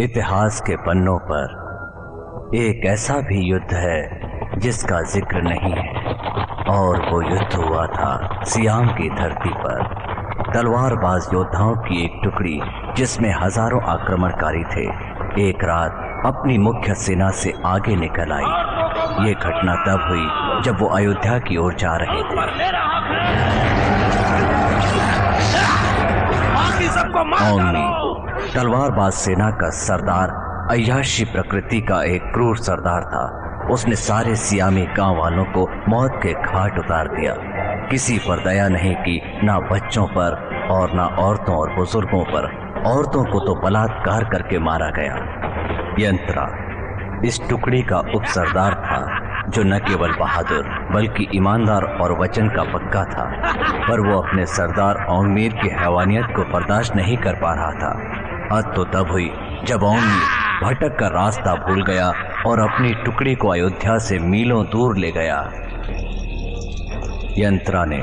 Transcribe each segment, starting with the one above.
इतिहास के पन्नों पर एक ऐसा भी युद्ध है जिसका जिक्र नहीं है, और वो युद्ध हुआ था सियाम की धरती पर। तलवारबाज योद्धाओं की एक टुकड़ी जिसमें हजारों आक्रमणकारी थे, एक रात अपनी मुख्य सेना से आगे निकल आई। ये घटना तब हुई जब वो अयोध्या की ओर जा रहे थे। ओमनी तलवारबाज सेना का सरदार अय्याशी प्रकृति का एक क्रूर सरदार था। उसने सारे सियामी गांव वालों को मौत के घाट उतार दिया। किसी पर दया नहीं की, ना बच्चों पर और ना औरतों और बुजुर्गों पर। औरतों को तो बलात्कार करके मारा गया। यंत्रा इस टुकड़ी का उप सरदार था, जो न केवल बहादुर बल्कि ईमानदार और वचन का पक्का था। पर वो अपने सरदार औंगमीर की हैवानियत को बर्दाश्त नहीं कर पा रहा था। हद तो तब हुई जब औंगमीर भटक कर रास्ता भूल गया और अपनी टुकड़ी को अयोध्या से मीलों दूर ले गया। यंत्रा ने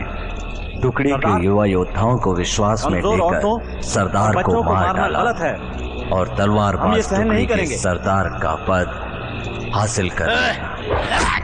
टुकड़ी के युवा योद्धाओं को विश्वास में लेकर सरदार को मार डाला और तलवारबाज टुकड़ी के सरदार का पद हासिल कर लिया।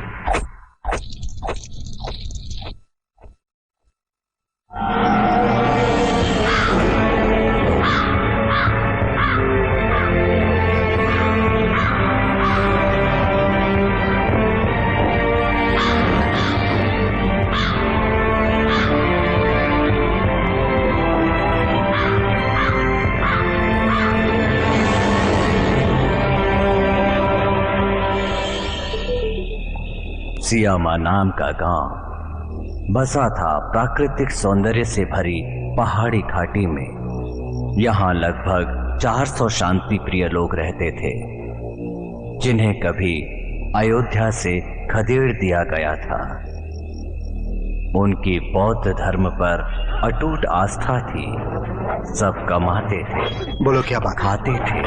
सियामा नाम का गांव बसा था प्राकृतिक सौंदर्य से भरी पहाड़ी घाटी में। यहाँ लगभग 400 शांति प्रिय लोग रहते थे, जिन्हें कभी अयोध्या से खदेड़ दिया गया था। उनकी बौद्ध धर्म पर अटूट आस्था थी। सब कमाते थे, बोलो क्या बात, खाते थे,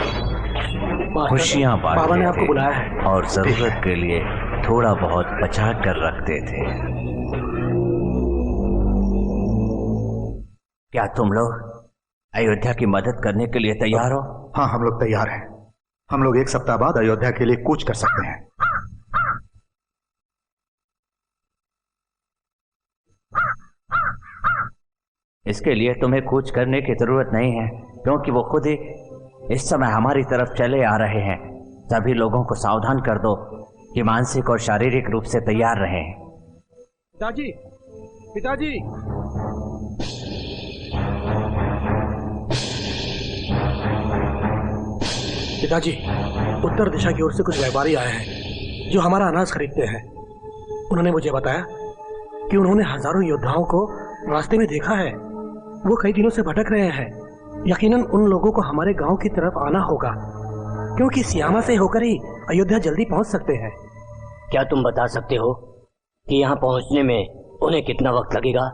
खुशियां बांटते थे बुलाया है और जरूरत के लिए थोड़ा बहुत बचा कर रखते थे। क्या तुम लोग अयोध्या की मदद करने के लिए तैयार हो? हाँ, हम लोग तैयार हैं। हम लोग 1 सप्ताह बाद अयोध्या के लिए कूच कर सकते हैं। इसके लिए तुम्हें कूच करने की जरूरत नहीं है, क्योंकि वो खुद ही इस समय हमारी तरफ चले आ रहे हैं। सभी लोगों को सावधान कर दो कि मानसिक और शारीरिक रूप से तैयार रहें। पिताजी, पिताजी, पिताजी, उत्तर दिशा की ओर से कुछ व्यापारी आए हैं जो हमारा अनाज खरीदते हैं। उन्होंने मुझे बताया कि उन्होंने हजारों योद्धाओं को रास्ते में देखा है। वो कई दिनों से भटक रहे हैं। यकीनन उन लोगों को हमारे गांव की तरफ आना होगा, क्योंकि सियामा से होकर ही अयोध्या जल्दी पहुंच सकते हैं। क्या तुम बता सकते हो कि यहाँ पहुंचने में उन्हें कितना वक्त लगेगा?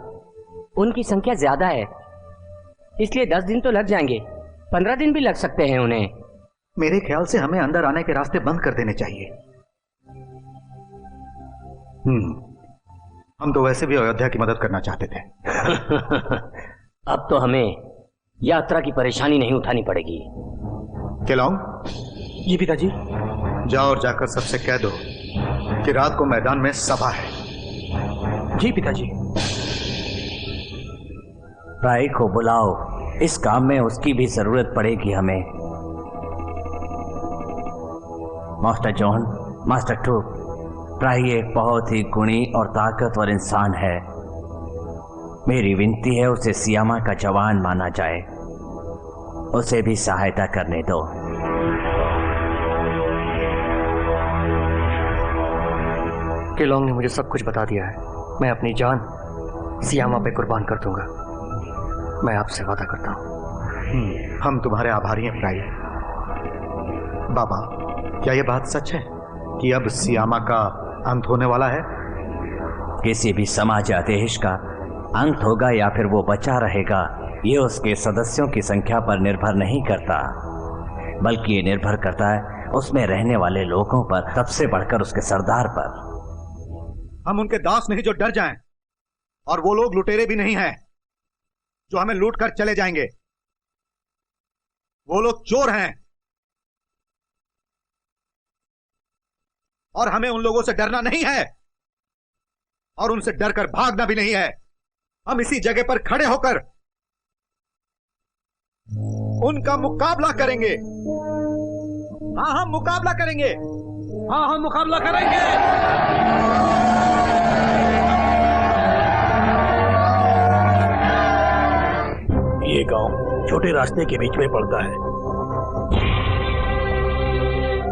उनकी संख्या ज्यादा है, इसलिए 10 दिन तो लग जाएंगे, 15 दिन भी लग सकते हैं उन्हें। मेरे ख्याल से हमें अंदर आने के रास्ते बंद कर देने चाहिए। हम तो वैसे भी अयोध्या की मदद करना चाहते थे। अब तो हमें यात्रा की परेशानी नहीं उठानी पड़ेगी। केलौंग? जी पिताजी। जाओ और जाकर सबसे कह दो कि रात को मैदान में सभा है। जी पिताजी। राय को बुलाओ, इस काम में उसकी भी जरूरत पड़ेगी हमें। मास्टर जॉन, मास्टर टू, राय एक बहुत ही गुणी और ताकतवर इंसान है। मेरी विनती है उसे सियामा का जवान माना जाए। उसे भी सहायता करने दो। केलौंग ने मुझे सब कुछ बता दिया है। मैं अपनी जान सियामा पे कुर्बान कर दूंगा। मैं आपसे वादा करता हूँ। हम तुम्हारे आभारी हैं फ्राई। बाबा, क्या यह बात सच है कि अब सियामा का अंत होने वाला है? किसी भी समाज या देश का अंत होगा या फिर वो बचा रहेगा, ये उसके सदस्यों की संख्या पर निर्भर नहीं करता, बल्कि ये निर्भर करता है उसमें रहने वाले लोगों पर, सबसे बढ़कर उसके सरदार पर। हम उनके दास नहीं जो डर जाएं, और वो लोग लुटेरे भी नहीं हैं जो हमें लूट कर चले जाएंगे। वो लोग चोर हैं और हमें उन लोगों से डरना नहीं है और उनसे डरकर भागना भी नहीं है। हम इसी जगह पर खड़े होकर उनका मुकाबला करेंगे। हाँ, हम मुकाबला करेंगे। हाँ, हम मुकाबला करेंगे। ये गांव छोटे रास्ते के बीच में पड़ता है,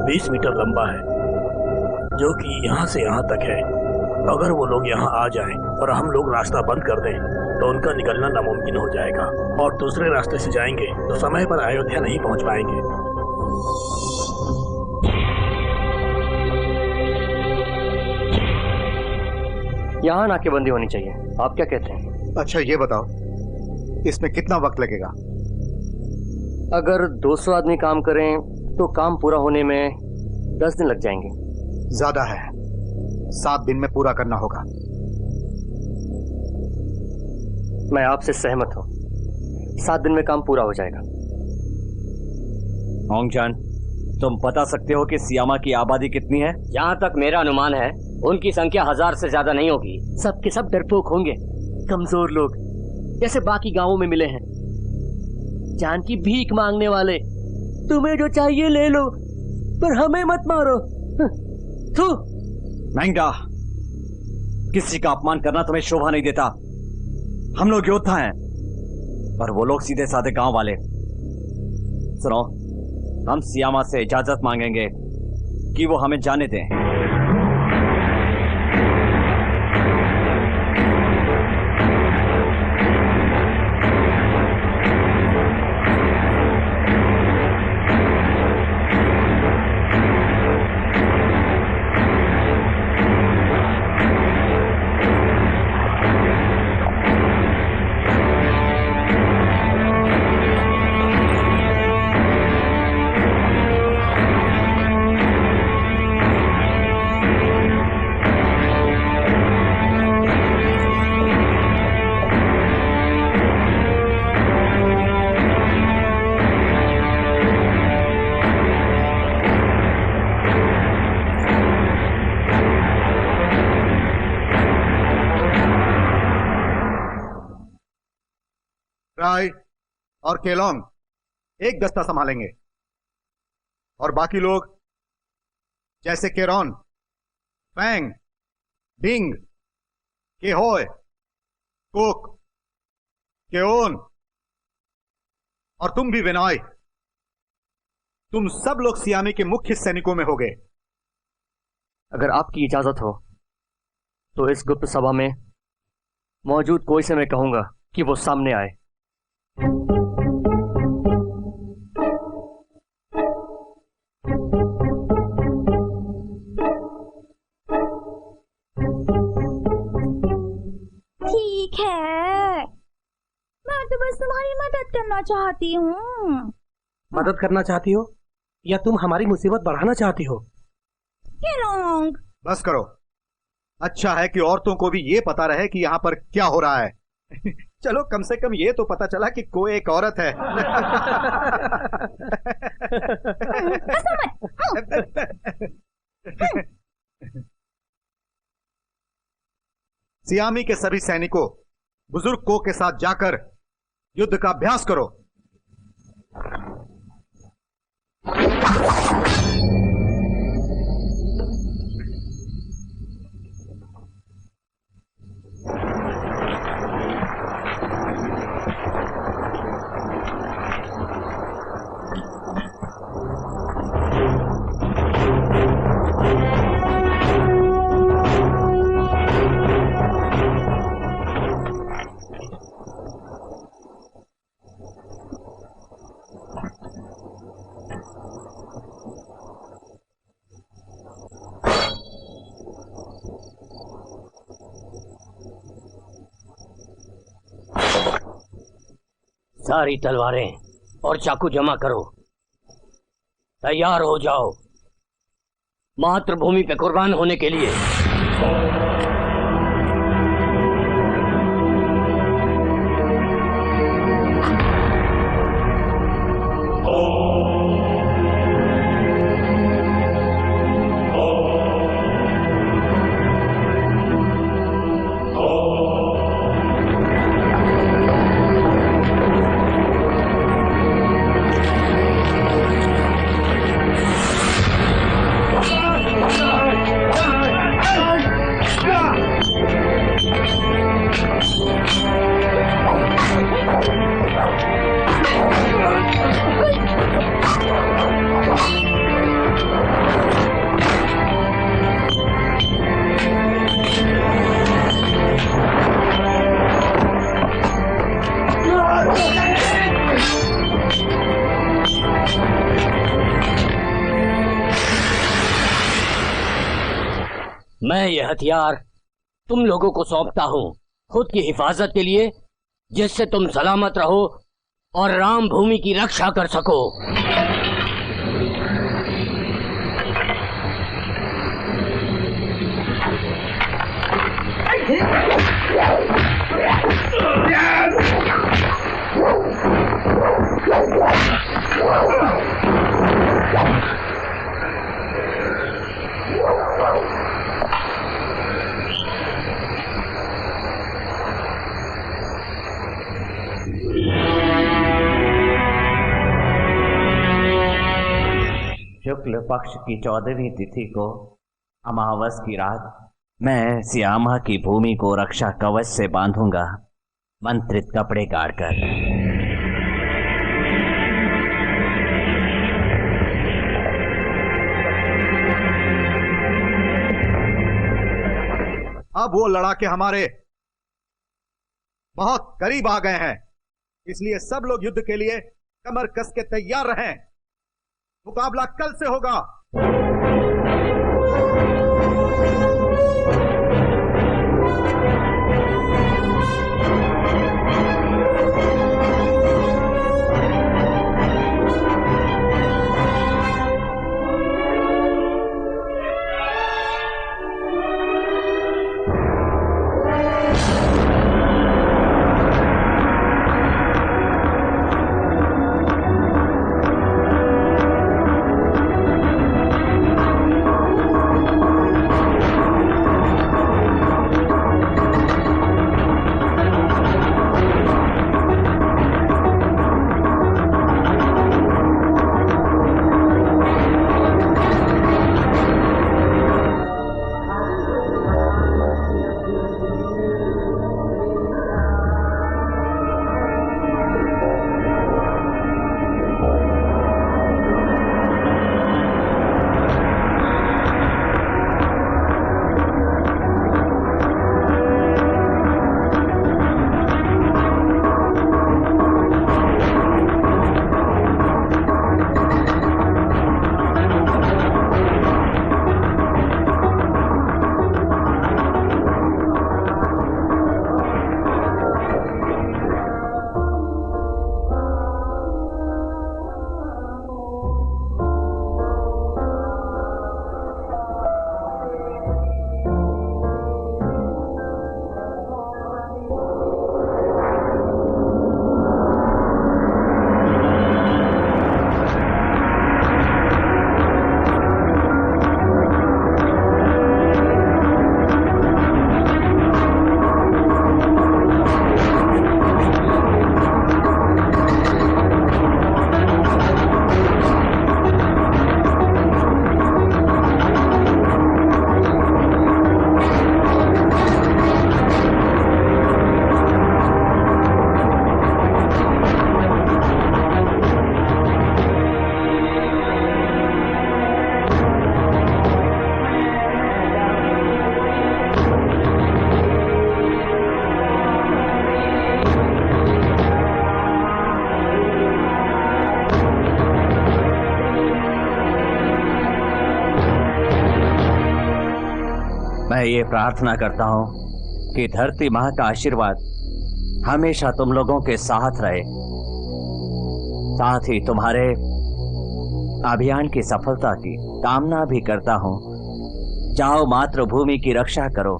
20 मीटर लंबा है, जो कि यहाँ से यहाँ तक है। अगर वो लोग यहाँ आ जाएं और हम लोग रास्ता बंद कर दें तो उनका निकलना नामुमकिन हो जाएगा और दूसरे रास्ते से जाएंगे तो समय पर अयोध्या नहीं पहुँच पाएंगे। यहाँ नाकेबंदी होनी चाहिए, आप क्या कहते हैं? अच्छा, ये बताओ इसमें कितना वक्त लगेगा? अगर 200 आदमी काम करें तो काम पूरा होने में 10 दिन लग जाएंगे। ज्यादा है, 7 दिन में पूरा करना होगा। मैं आपसे सहमत हूँ, 7 दिन में काम पूरा हो जाएगा। होंगजान, तुम बता सकते हो कि सियामा की आबादी कितनी है? जहाँ तक मेरा अनुमान है उनकी संख्या 1000 से ज्यादा नहीं होगी। सब के सब डरपोक होंगे, कमजोर लोग, जैसे बाकी गांवों में मिले हैं, जान की भीख मांगने वाले। तुम्हें जो चाहिए ले लो, पर हमें मत मारो। थू। मैंगडा, किसी का अपमान करना तुम्हें शोभा नहीं देता। हम लोग योद्धा हैं, पर वो लोग सीधे साधे गांव वाले। सुनो, हम सियामा से इजाजत मांगेंगे कि वो हमें जाने दें। राय और केलोंग एक दस्ता संभालेंगे और बाकी लोग जैसे केरोन, फैंग, डिंग, केहोय, कुक, केओन और तुम भी विनॉय, तुम सब लोग सियामी के मुख्य सैनिकों में होगे। अगर आपकी इजाजत हो तो इस गुप्त सभा में मौजूद कोई से मैं कहूंगा कि वो सामने आए। ठीक है, मैं तो बस तुम्हारी मदद करना चाहती हूँ। मदद करना चाहती हो या तुम हमारी मुसीबत बढ़ाना चाहती हो? केलोंग, बस करो। अच्छा है कि औरतों को भी ये पता रहे कि यहाँ पर क्या हो रहा है। चलो, कम से कम ये तो पता चला कि कोई एक औरत है। सियामी के सभी सैनिकों, बुजुर्ग को के साथ जाकर युद्ध का अभ्यास करो। सारी तलवारें और चाकू जमा करो, तैयार हो जाओ मातृभूमि पे कुर्बान होने के लिए। मैं ये हथियार तुम लोगों को सौंपता हूँ खुद की हिफाजत के लिए, जिससे तुम सलामत रहो और राम भूमि की रक्षा कर सको। शुक्ल पक्ष की 14वीं तिथि को अमावस की रात मैं सियामा की भूमि को रक्षा कवच से बांधूंगा, मंत्रित कपड़े गाड़कर। अब वो लड़ाके हमारे बहुत करीब आ गए हैं, इसलिए सब लोग युद्ध के लिए कमर कस के तैयार रहें। मुकाबला कल से होगा। मैं ये प्रार्थना करता हूँ कि धरती माँ का आशीर्वाद हमेशा तुम लोगों के साथ रहे, साथ ही तुम्हारे अभियान की सफलता की कामना भी करता हूँ। जाओ मातृभूमि की रक्षा करो।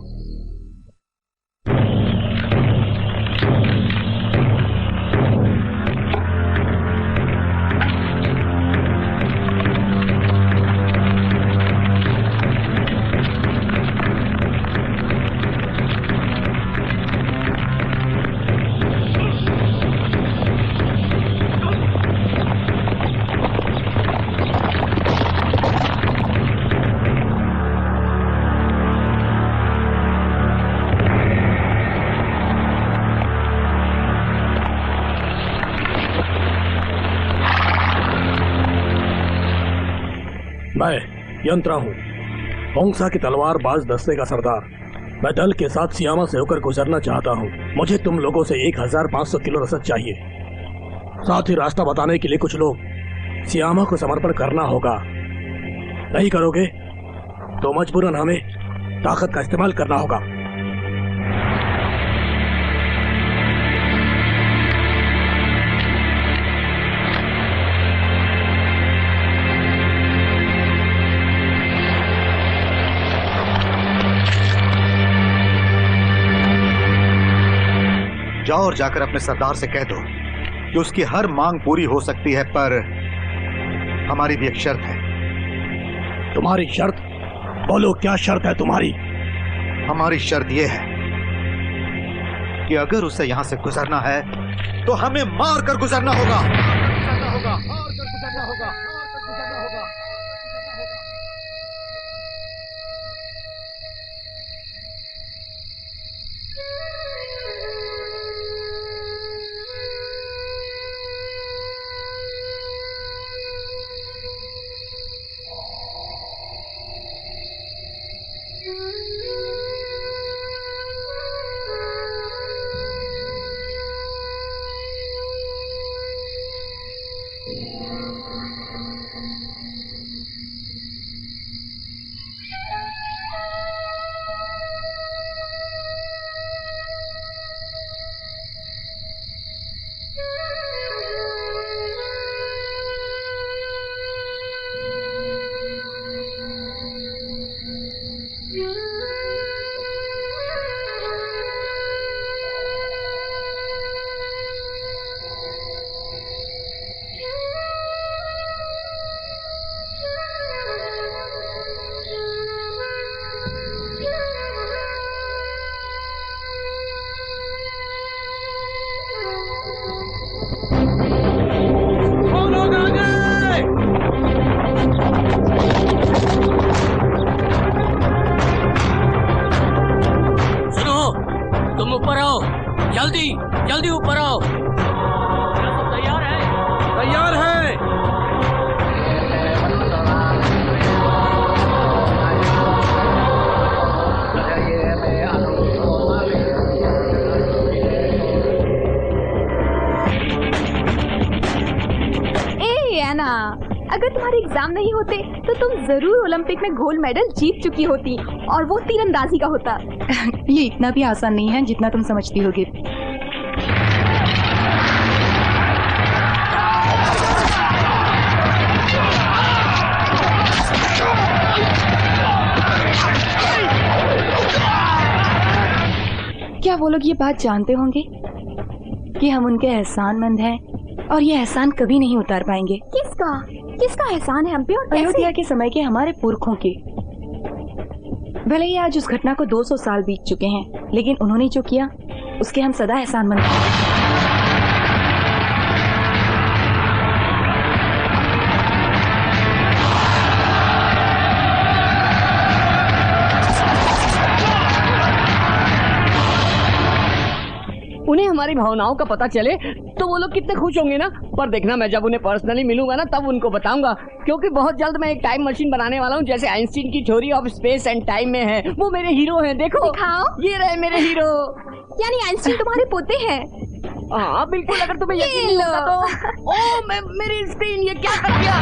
मैं यंत्रा हूँ, होंगसा की तलवार बाज दस्ते का सरदार। मैं दल के साथ सियामा से होकर गुजरना चाहता हूँ। मुझे तुम लोगों से 1500 किलो रसद चाहिए। साथ ही रास्ता बताने के लिए कुछ लोग सियामा को समर्पण करना होगा। नहीं करोगे तो मजबूरन हमें ताकत का इस्तेमाल करना होगा। जाओ और जाकर अपने सरदार से कह दो कि उसकी हर मांग पूरी हो सकती है, पर हमारी भी एक शर्त है। तुम्हारी शर्त? बोलो, क्या शर्त है तुम्हारी? हमारी शर्त यह है कि अगर उसे यहां से गुजरना है तो हमें मार कर गुजरना होगा। जल्दी ऊपर आओ। तैयार है? तैयार है। एना, अगर तुम्हारे एग्जाम नहीं होते तो तुम जरूर ओलंपिक में गोल्ड मेडल जीत चुकी होती, और वो तीरंदाजी का होता। ये इतना भी आसान नहीं है जितना तुम समझती होगी। क्या वो लोग ये बात जानते होंगे कि हम उनके एहसानमंद हैं और ये एहसान कभी नहीं उतार पाएंगे? किसका एहसान है हम पे? और अयोध्या के समय के हमारे पुरखों के। भले ही आज उस घटना को 200 साल बीत चुके हैं, लेकिन उन्होंने जो किया उसके हम सदा एहसानमंद हैं। उन्हें हमारी भावनाओं का पता चले तो वो लोग कितने खुश होंगे ना। पर देखना, मैं जब उन्हें पर्सनली मिलूंगा ना तब उनको बताऊंगा, क्योंकि बहुत जल्द मैं एक टाइम मशीन बनाने वाला हूँ जैसे आइंस्टीन की theory of space and time में है। वो मेरे हीरो हैं, देखो दिखाओ। ये रहे मेरे हीरो। यानी आइंस्टीन तुम्हारे पोते हैं? हाँ बिल्कुल, अगर तुम्हें यकीन नहीं होता तो। ओ मेरी स्क्रीन ये क्या कर दिया?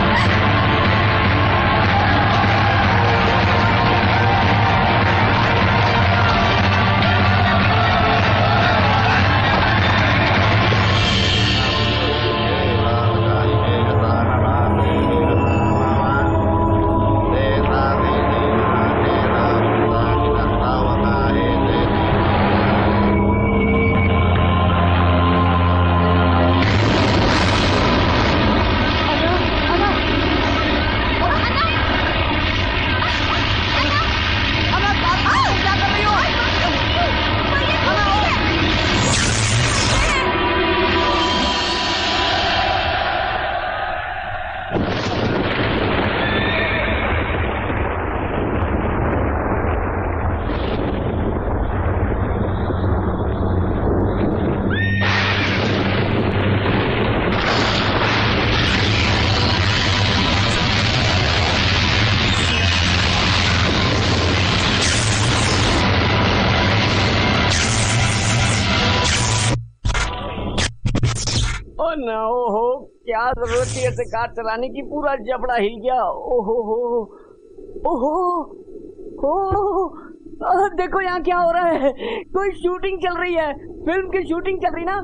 ओहो, क्या जरूरत थी ऐसे कार चलाने की? पूरा जबड़ा हिल गया। ओहो हो, ओहो हो, देखो यहाँ क्या हो रहा है, कोई शूटिंग चल रही है, फिल्म की शूटिंग चल रही ना।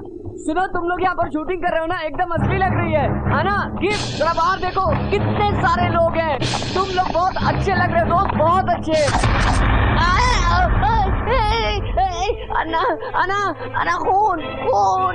सुनो, तुम लोग यहाँ पर शूटिंग कर रहे हो ना, एकदम असली लग रही है ना? गिफ्ट जरा बाहर देखो, कितने सारे लोग हैं। तुम लोग बहुत अच्छे लग रहे हो दोस्त, बहुत अच्छे। अन्ना अन्ना अन्ना, खून खून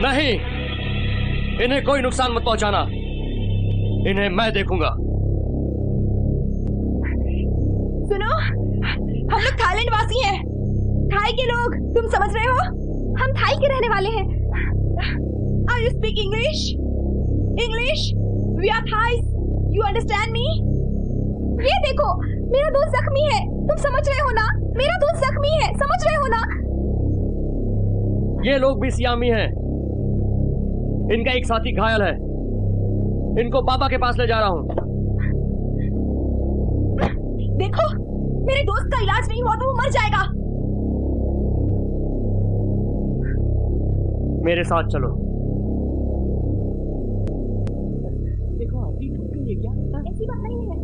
नहीं, इन्हें कोई नुकसान मत पहुंचाना, इन्हें मैं देखूंगा। सुनो, हम लोग थाईलैंड वासी हैं, थाई के लोग, तुम समझ रहे हो? हम थाई के रहने वाले हैं। Are you speak English? English? We are Thais. You understand me? ये देखो, मेरा दोस्त जख्मी है, तुम समझ रहे हो ना? मेरा दोस्त जख्मी है, समझ रहे हो ना? ये लोग भी सियामी हैं, इनका एक साथी घायल है, इनको बाबा के पास ले जा रहा हूं। देखो, मेरे दोस्त का इलाज नहीं हुआ तो वो मर जाएगा। मेरे साथ चलो। देखो आप भी ठोक रही है क्या? ऐसी बात नहीं है।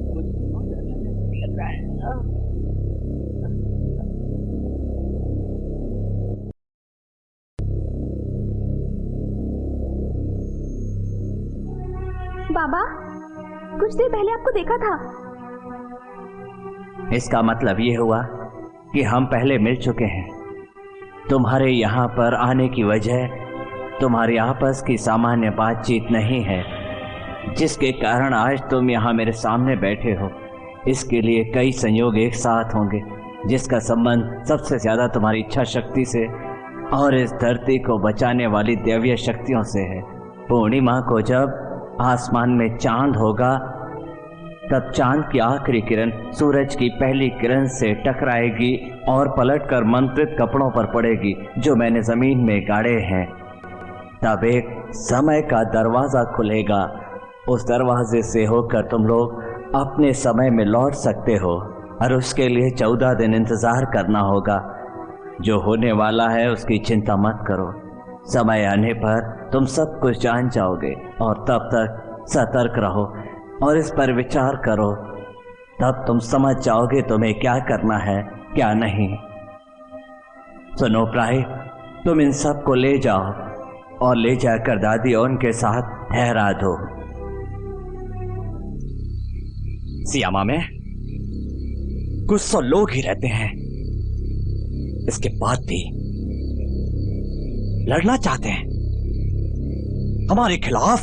बाबा, कुछ देर पहले आपको देखा था। इसका मतलब ये हुआ कि हम पहले मिल चुके हैं। तुम्हारे यहाँ पर आने की वजह तुम्हारी आपस की सामान्य बातचीत नहीं है, जिसके कारण आज तुम यहाँ मेरे सामने बैठे हो। इसके लिए कई संयोग एक साथ होंगे, जिसका संबंध सबसे ज्यादा तुम्हारी इच्छा शक्ति से और इस धरती को बचाने वाली दैवीय शक्तियों से है। पूर्णिमा को जब आसमान में चांद होगा, तब चांद की आखिरी किरण सूरज की पहली किरण से टकराएगी और पलटकर मंत्रित कपड़ों पर पड़ेगी जो मैंने जमीन में गाड़े हैं। तब एक समय का दरवाजा खुलेगा, उस दरवाजे से होकर तुम लोग अपने समय में लौट सकते हो, और उसके लिए 14 दिन इंतजार करना होगा। जो होने वाला है उसकी चिंता मत करो, समय आने पर तुम सब कुछ जान जाओगे, और तब तक सतर्क रहो और इस पर विचार करो, तब तुम समझ जाओगे तुम्हें क्या करना है क्या नहीं। सुनो प्राय, तुम इन सब को ले जाओ और ले जाकर दादी और उनके साथ ठहरा दो। सियामा में कुछ 100 लोग ही रहते हैं, इसके बाद भी लड़ना चाहते हैं हमारे खिलाफ।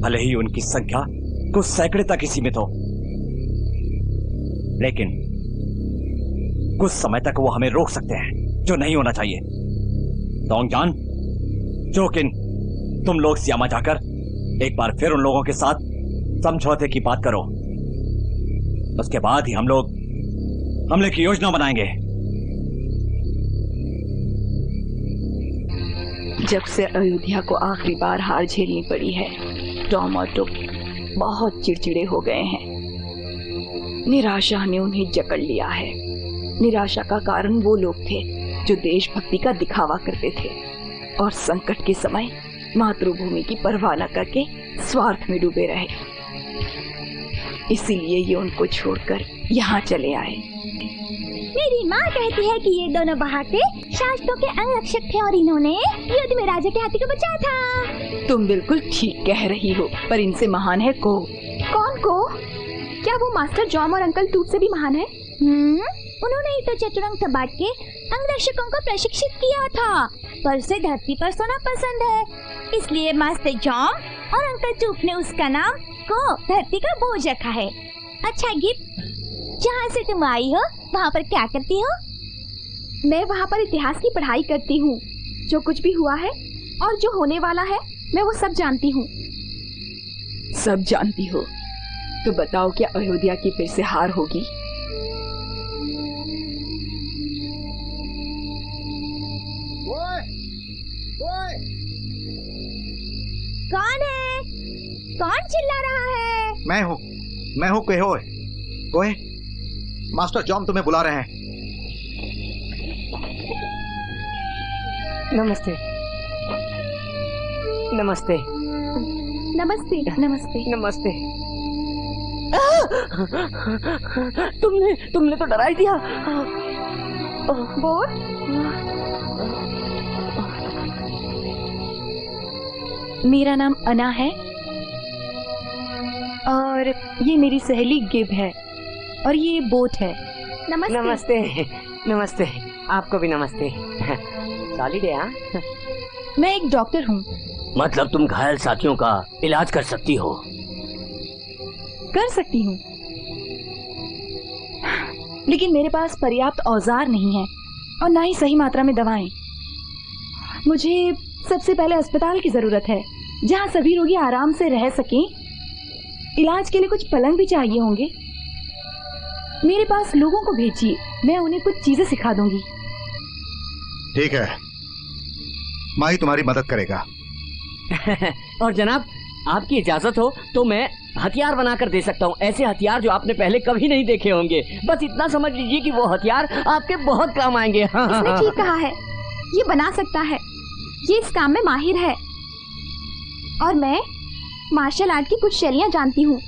भले ही उनकी संख्या कुछ सैकड़े तक ही सीमित हो, लेकिन कुछ समय तक वो हमें रोक सकते हैं, जो नहीं होना चाहिए। डोंगजान, जोकिन, तुम लोग सियामा जाकर एक बार फिर उन लोगों के साथ समझौते की बात करो, उसके बाद ही हम लोग हमले की योजना बनाएंगे। जब से अयोध्या को आखिरी बार हार झेलनी पड़ी है, टॉम और टुक बहुत चिड़चिड़े हो गए हैं। निराशा ने उन्हें जकड़ लिया है। निराशा का कारण वो लोग थे जो देशभक्ति का दिखावा करते थे और संकट के समय मातृभूमि की परवाह न करके स्वार्थ में डूबे रहे। इसीलिए ये उनको छोड़कर यहाँ चले आए। मेरी माँ कहती है कि ये दोनों बहाते शासकों के अंगरक्षक थे और इन्होंने युद्ध में राजा के हाथी को बचाया था। तुम बिल्कुल ठीक कह रही हो, पर इनसे महान है को। कौन को? क्या वो मास्टर जॉम और अंकल टूट से भी महान है? उन्होंने ही तो चतुरंग बांट के अंगरक्षकों को प्रशिक्षित किया था, पर उसे धरती पर सोना पसंद है, इसलिए मास्टर जॉम और अंकल टूप ने उसका नाम को धरती का बोझ रखा है। अच्छा गिप, जहाँ से तुम आई हो वहाँ पर क्या करती हो? मैं वहाँ पर इतिहास की पढ़ाई करती हूँ। जो कुछ भी हुआ है और जो होने वाला है मैं वो सब जानती हूँ। सब जानती हो तो बताओ, क्या अयोध्या की फिर से हार होगी? कौन है? कौन चिल्ला रहा है? मैं हूँ कोए। कोए, मास्टर जॉम तुम्हें बुला रहे हैं। नमस्ते। नमस्ते। नमस्ते। नमस्ते। नमस्ते। तुमने तो डरा ही दिया। बोर, मेरा नाम अना है और ये मेरी सहेली गिब है और ये बोट है। नमस्ते। नमस्ते। नमस्ते। आपको भी नमस्ते। सॉलिड है। हाँ, मैं एक डॉक्टर हूँ। मतलब तुम घायल साथियों का इलाज कर सकती हो? कर सकती हूँ, लेकिन मेरे पास पर्याप्त औजार नहीं है और ना ही सही मात्रा में दवाएं। मुझे सबसे पहले अस्पताल की जरूरत है जहाँ सभी रोगी आराम से रह सकें। इलाज के लिए कुछ पलंग भी चाहिए होंगे। मेरे पास लोगों को भेजिए, मैं उन्हें कुछ चीजें सिखा दूंगी। ठीक है, माही तुम्हारी मदद करेगा। और जनाब, आपकी इजाजत हो तो मैं हथियार बनाकर दे सकता हूँ, ऐसे हथियार जो आपने पहले कभी नहीं देखे होंगे। बस इतना समझ लीजिए कि वो हथियार आपके बहुत काम आएंगे। इसने ठीक कहा है, ये बना सकता है, ये इस काम में माहिर है और मैं मार्शल आर्ट की कुछ शैलियां जानती हूँ।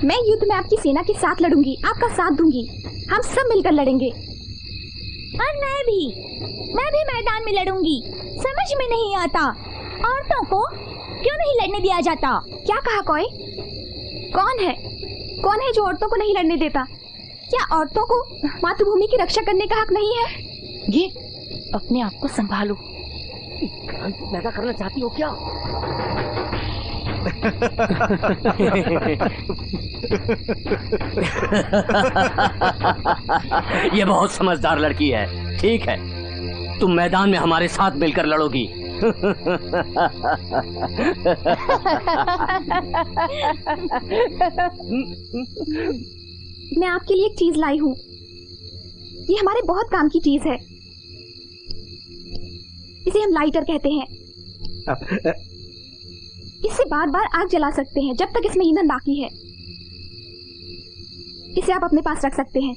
मैं युद्ध में आपकी सेना के साथ लड़ूंगी, आपका साथ दूंगी, हम सब मिलकर लड़ेंगे। और मैं भी मैदान में लड़ूंगी। समझ में नहीं आता, औरतों को क्यों नहीं लड़ने दिया जाता? क्या कहा कोई? कौन है जो औरतों को नहीं लड़ने देता? क्या औरतों को मातृभूमि की रक्षा करने का हक नहीं है? ये अपने आप को संभालो। पैदा करना चाहती हो क्या? ये बहुत समझदार लड़की है। ठीक है, तुम मैदान में हमारे साथ मिलकर लड़ोगी। मैं आपके लिए एक चीज लाई हूँ। ये हमारे बहुत काम की चीज है। इसे हम लाइटर कहते हैं। इससे बार बार आग जला सकते हैं जब तक इसमें ईंधन बाकी है। इसे आप अपने पास रख सकते हैं।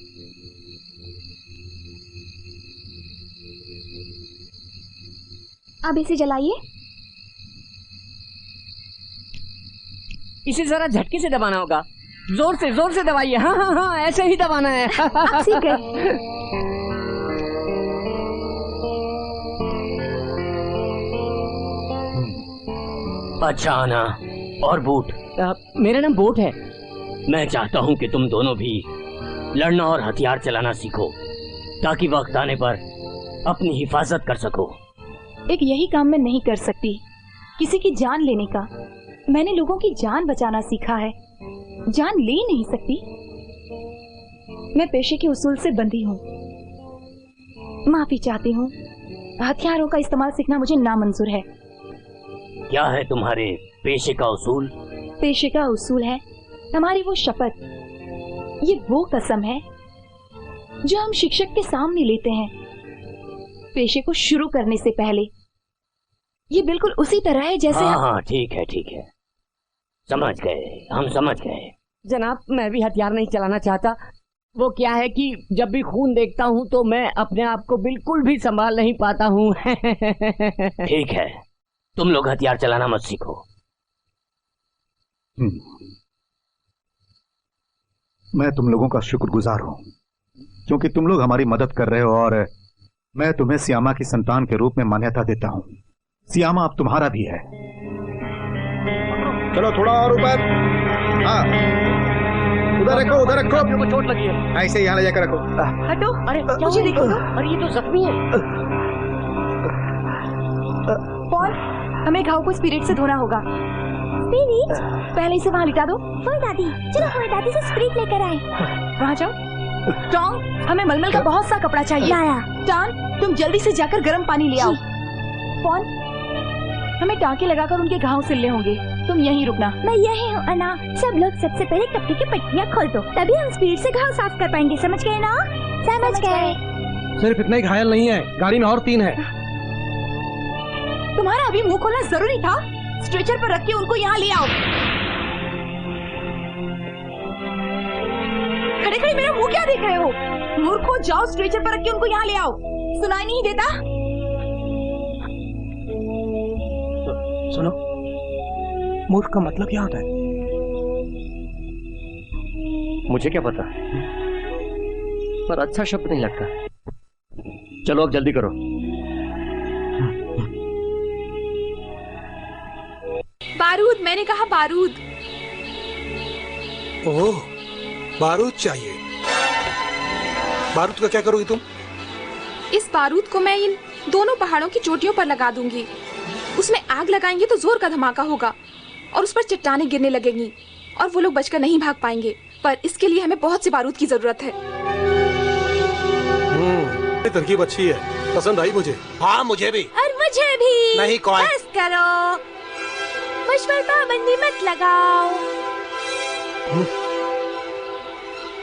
अब इसे जलाइए। इसे जरा झटके से दबाना होगा। जोर से दबाइए। हाँ हाँ हाँ, ऐसे ही दबाना है। आप सीख गए। अच्छा आना और बूट। मेरा नाम बोट है। मैं चाहता हूँ कि तुम दोनों भी लड़ना और हथियार चलाना सीखो ताकि वक्त आने पर अपनी हिफाजत कर सको। एक यही काम मैं नहीं कर सकती, किसी की जान लेने का। मैंने लोगों की जान बचाना सीखा है, जान ले नहीं सकती। मैं पेशे के उसूल से बंधी हूँ। माफी चाहती हूँ, हथियारों का इस्तेमाल सीखना मुझे नामंजूर है। क्या है तुम्हारे पेशे का उसूल? पेशे का उसूल है हमारी वो शपथ, ये वो कसम है जो हम शिक्षक के सामने लेते हैं पेशे को शुरू करने से पहले। ये बिल्कुल उसी तरह है जैसे हाँ, ठीक है, समझ गए, हम समझ गए। जनाब, मैं भी हथियार नहीं चलाना चाहता। वो क्या है कि जब भी खून देखता हूँ तो मैं अपने आप को बिल्कुल भी संभाल नहीं पाता हूँ। ठीक है, तुम लोग हथियार चलाना मत सीखो। मैं तुम लोगों का शुक्रगुजार हूँ। क्योंकि तुम लोग हमारी मदद कर रहे हो और मैं तुम्हें सियामा की संतान के रूप में मान्यता देता हूं। सियामा अब तुम्हारा भी है। चलो थोड़ा और ऊपर। हाँ, उधर रखो, उधर रखो। को चोट लगी है। ऐसे यहाँ ले जाकर रखो। हटो। अरे मुझे देखो। अरे ये तो जख्मी है। पॉल, हमें घाव को स्पिरिट से धोना होगा। स्पिरिट? पहले इसे वहाँ लिटा दो। होए दादी, चलो होए दादी से स्पिरिट लेकर आए। वहाँ जाओ। टॉम, हमें मलमल का बहुत सा कपड़ा चाहिए। लाया। टॉम, तुम जल्दी से जाकर गर्म पानी ले आओ। पॉल, हमें टाँके लगाकर उनके घाव सिलने होंगे। तुम यहीं रुकना। मैं यही हूँ अना। सब लोग सबसे पहले कपड़े की पट्टियाँ खोल दो, तभी हम स्पीड से घाव साफ कर पाएंगे। समझ गए ना? समझ गए। सिर्फ इतना ही घायल नहीं है, गाड़ी में और 3 है। तुम्हारा अभी मुंह खोलना जरूरी था। स्ट्रेचर पर रख के उनको यहाँ ले आओ। खड़े खड़े मेरा मुंह क्या देख रहे हो? मूर्खों, जाओ स्ट्रेचर पर रख के उनको यहाँ ले आओ। सुनाई नहीं देता? सुनो, मूर्ख का मतलब क्या होता है? मुझे क्या पता, पर अच्छा शब्द नहीं लगता। चलो अब जल्दी करो। बारूद, मैंने कहा बारूद। ओह, बारूद चाहिए। बारूद का क्या करोगी तुम? इस बारूद को मैं इन दोनों पहाड़ों की चोटियों पर लगा दूंगी। उसमें आग लगाएंगे तो जोर का धमाका होगा और उस पर चट्टानें गिरने लगेंगी और वो लोग बचकर नहीं भाग पाएंगे। पर इसके लिए हमें बहुत से बारूद की जरूरत है। तरकीब अच्छी है, पसंद आई मुझे। हाँ, मुझे भी। और मुझे भी। नहीं, कौन? बस करो, मुझ पर पाबंदी मत लगाओ।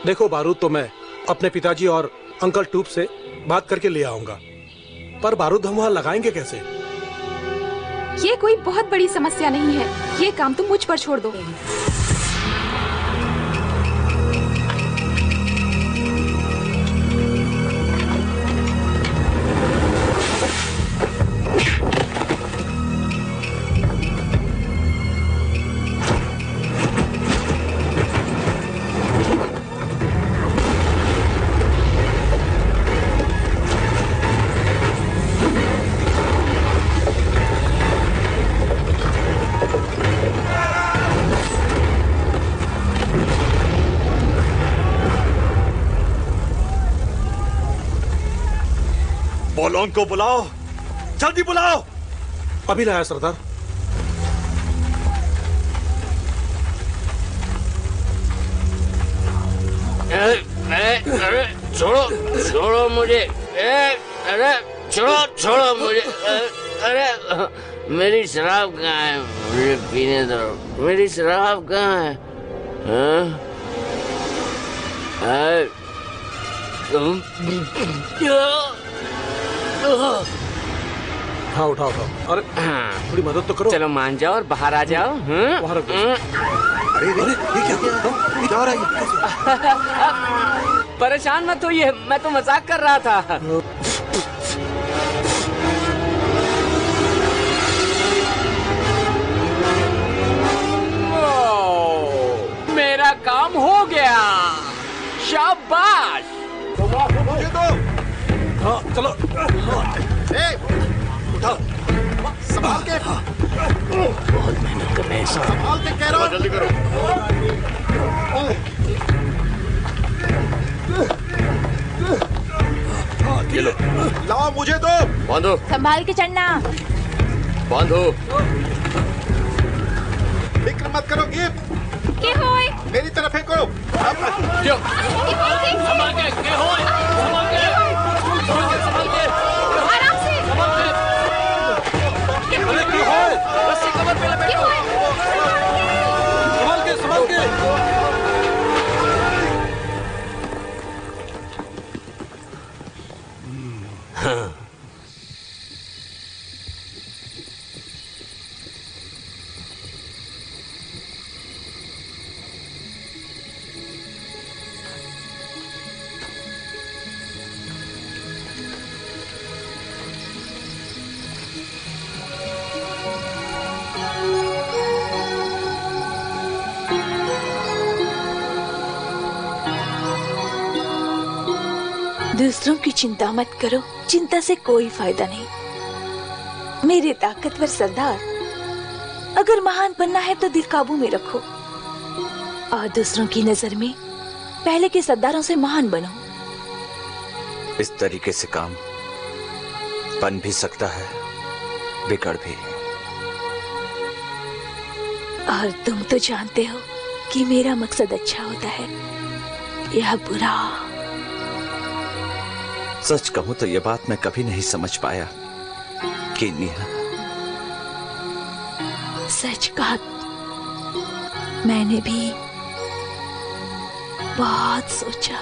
देखो बारूद तो मैं अपने पिताजी और अंकल टूप से बात करके ले आऊंगा, पर बारूद हम वहाँ लगाएंगे कैसे? ये कोई बहुत बड़ी समस्या नहीं है। ये काम तुम मुझ पर छोड़ दो। बोलोन को बुलाओ, जल्दी बुलाओ। अभी लाया सरदार। अरे छोड़ो छोड़ो मुझे। अरे छोड़ो मुझे। अरे मेरी शराब कहाँ है? मुझे पीने दो। मेरी शराब कहाँ है? हाँ, उठाओ। अरे थोड़ी मदद तो करो। चलो मान जाओ और बाहर आ जाओ। अरे ये क्या हो रहा है? परेशान मत होइए, मैं तो मजाक कर रहा था। मेरा काम हो गया, शाबाश। मुझे दो। हाँ, चलो। उठाओ, संभाल के। बहुत मेहनत कर रहे हैं। संभाल के कह रहा हूं। जल्दी करो। ये लो। लाओ, मुझे दो। बांधो। संभाल के चढ़ना। बांधो। फिक्र मत करो गिफ्ट। के होए? मेरी तरफ फेंको। क्यों? संभाल के, के होए? संभाल के। संभाल के। आराम से। अरे क्या है? रस्सी कमर पे लपेटो। संभाल के। हाँ। दूसरों की चिंता मत करो, चिंता से कोई फायदा नहीं। मेरे ताकतवर सरदार, अगर महान बनना है तो दिल काबू में रखो और दूसरों की नजर में पहले के सरदारों से महान बनो। इस तरीके से काम बन भी सकता है, बिगड़ भी। और तुम तो जानते हो कि मेरा मकसद अच्छा होता है या बुरा। सच कहूं तो यह बात मैं कभी नहीं समझ पाया कि नेहा। सच कहा, मैंने भी बहुत सोचा।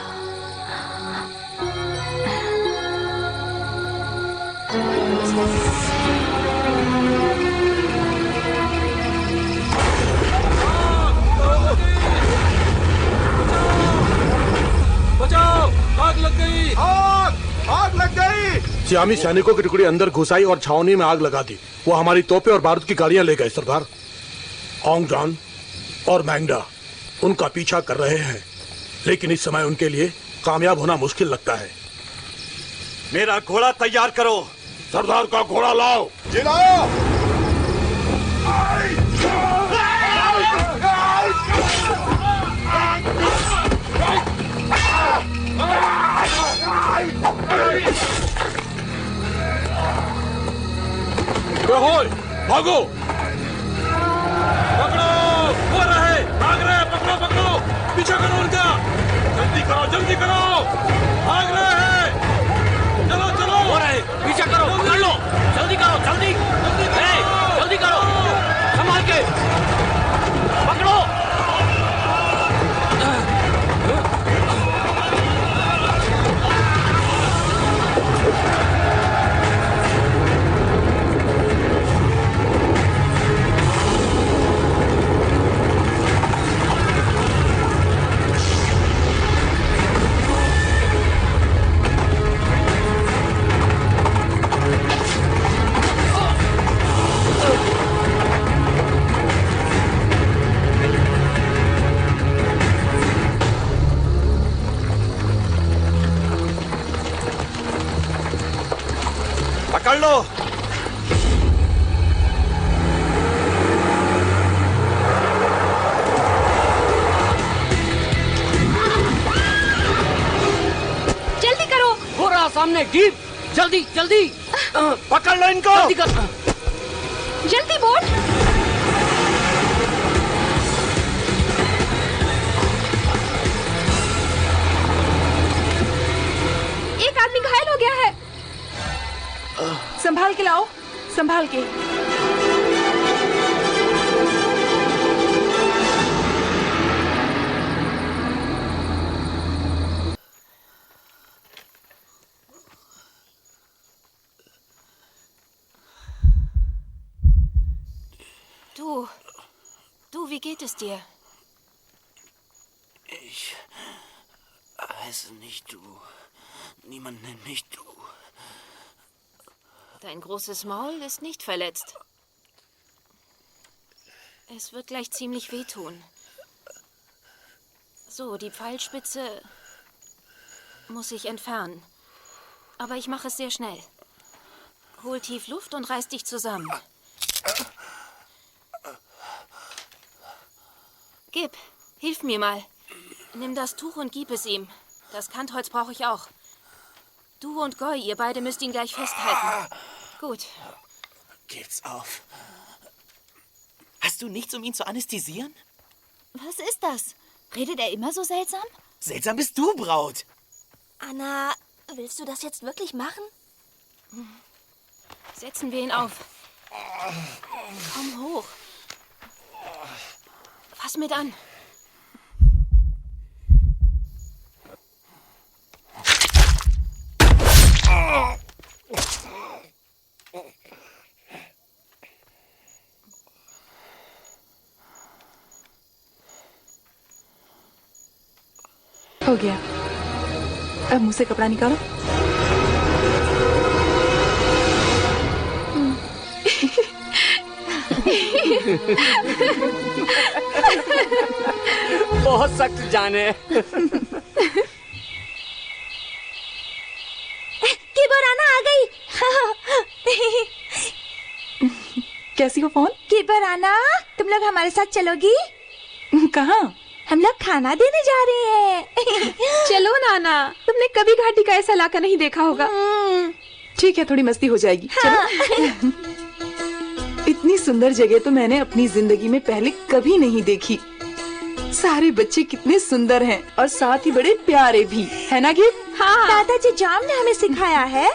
बचाओ, आग लग गई! आग लग गई! सियामी सैनिकों की टुकड़ी अंदर घुसाई और छावनी में आग लगा दी। वो हमारी तोपें और बारूद की गाड़ियां ले गए सरदार। ओंग जॉन और मैंगडा उनका पीछा कर रहे हैं, लेकिन इस समय उनके लिए कामयाब होना मुश्किल लगता है। मेरा घोड़ा तैयार करो। सरदार का घोड़ा लाओ। जी लाओ। भागो, पकड़ो, वो रहे, भाग रहे, पकड़ो पकड़ो, पीछा करो उनका, जल्दी करो जल्दी करो, भाग रहे हैं, चलो चलो, वो रहे, पीछा करो, पकड़ लो, जल्दी करो जल्दी, जल्दी करो, संभाल के, पकड़ो। पकड़ लो। जल्दी करो। हो रहा सामने जीप, जल्दी जल्दी पकड़ लो इनको। जल्दी कर, जल्दी बोट। एक आदमी घायल हो गया है। संभाल के लाओ, संभाल के। Du, wie geht es dir? Ich heiße nicht du. Niemand nennt mich du. Dein großes Maul ist nicht verletzt. Es wird gleich ziemlich wehtun. So, die Pfeilspitze muss ich entfernen. Aber ich mache es sehr schnell. Hol tief Luft und reiß dich zusammen. Gib, hilf mir mal. Nimm das Tuch und gib es ihm. Das Kantholz brauche ich auch. Du und Goy, ihr beide müsst ihn gleich festhalten. Gut. Geb's auf. Hast du nichts, um ihn zu anästhesieren? Was ist das? Redet er immer so seltsam? Seltsam bist du, Braut. Anna, willst du das jetzt wirklich machen? Setzen wir ihn auf. Komm hoch. Fass mit an. हो गया। अब मुंह से कपड़ा निकालो। बहुत सख्त जाने। कैसी हो फोन? कीपर आना, तुम लोग हमारे साथ चलोगी? कहाँ? हम लोग खाना देने जा रहे हैं। चलो नाना, तुमने कभी घाटी का ऐसा इलाका नहीं देखा होगा। ठीक है, थोड़ी मस्ती हो जाएगी। हाँ। चलो। इतनी सुंदर जगह तो मैंने अपनी जिंदगी में पहले कभी नहीं देखी। सारे बच्चे कितने सुंदर हैं और साथ ही बड़े प्यारे भी, है ना गिफ्ट? हाँ। दादाजी जॉम ने हमें सिखाया है,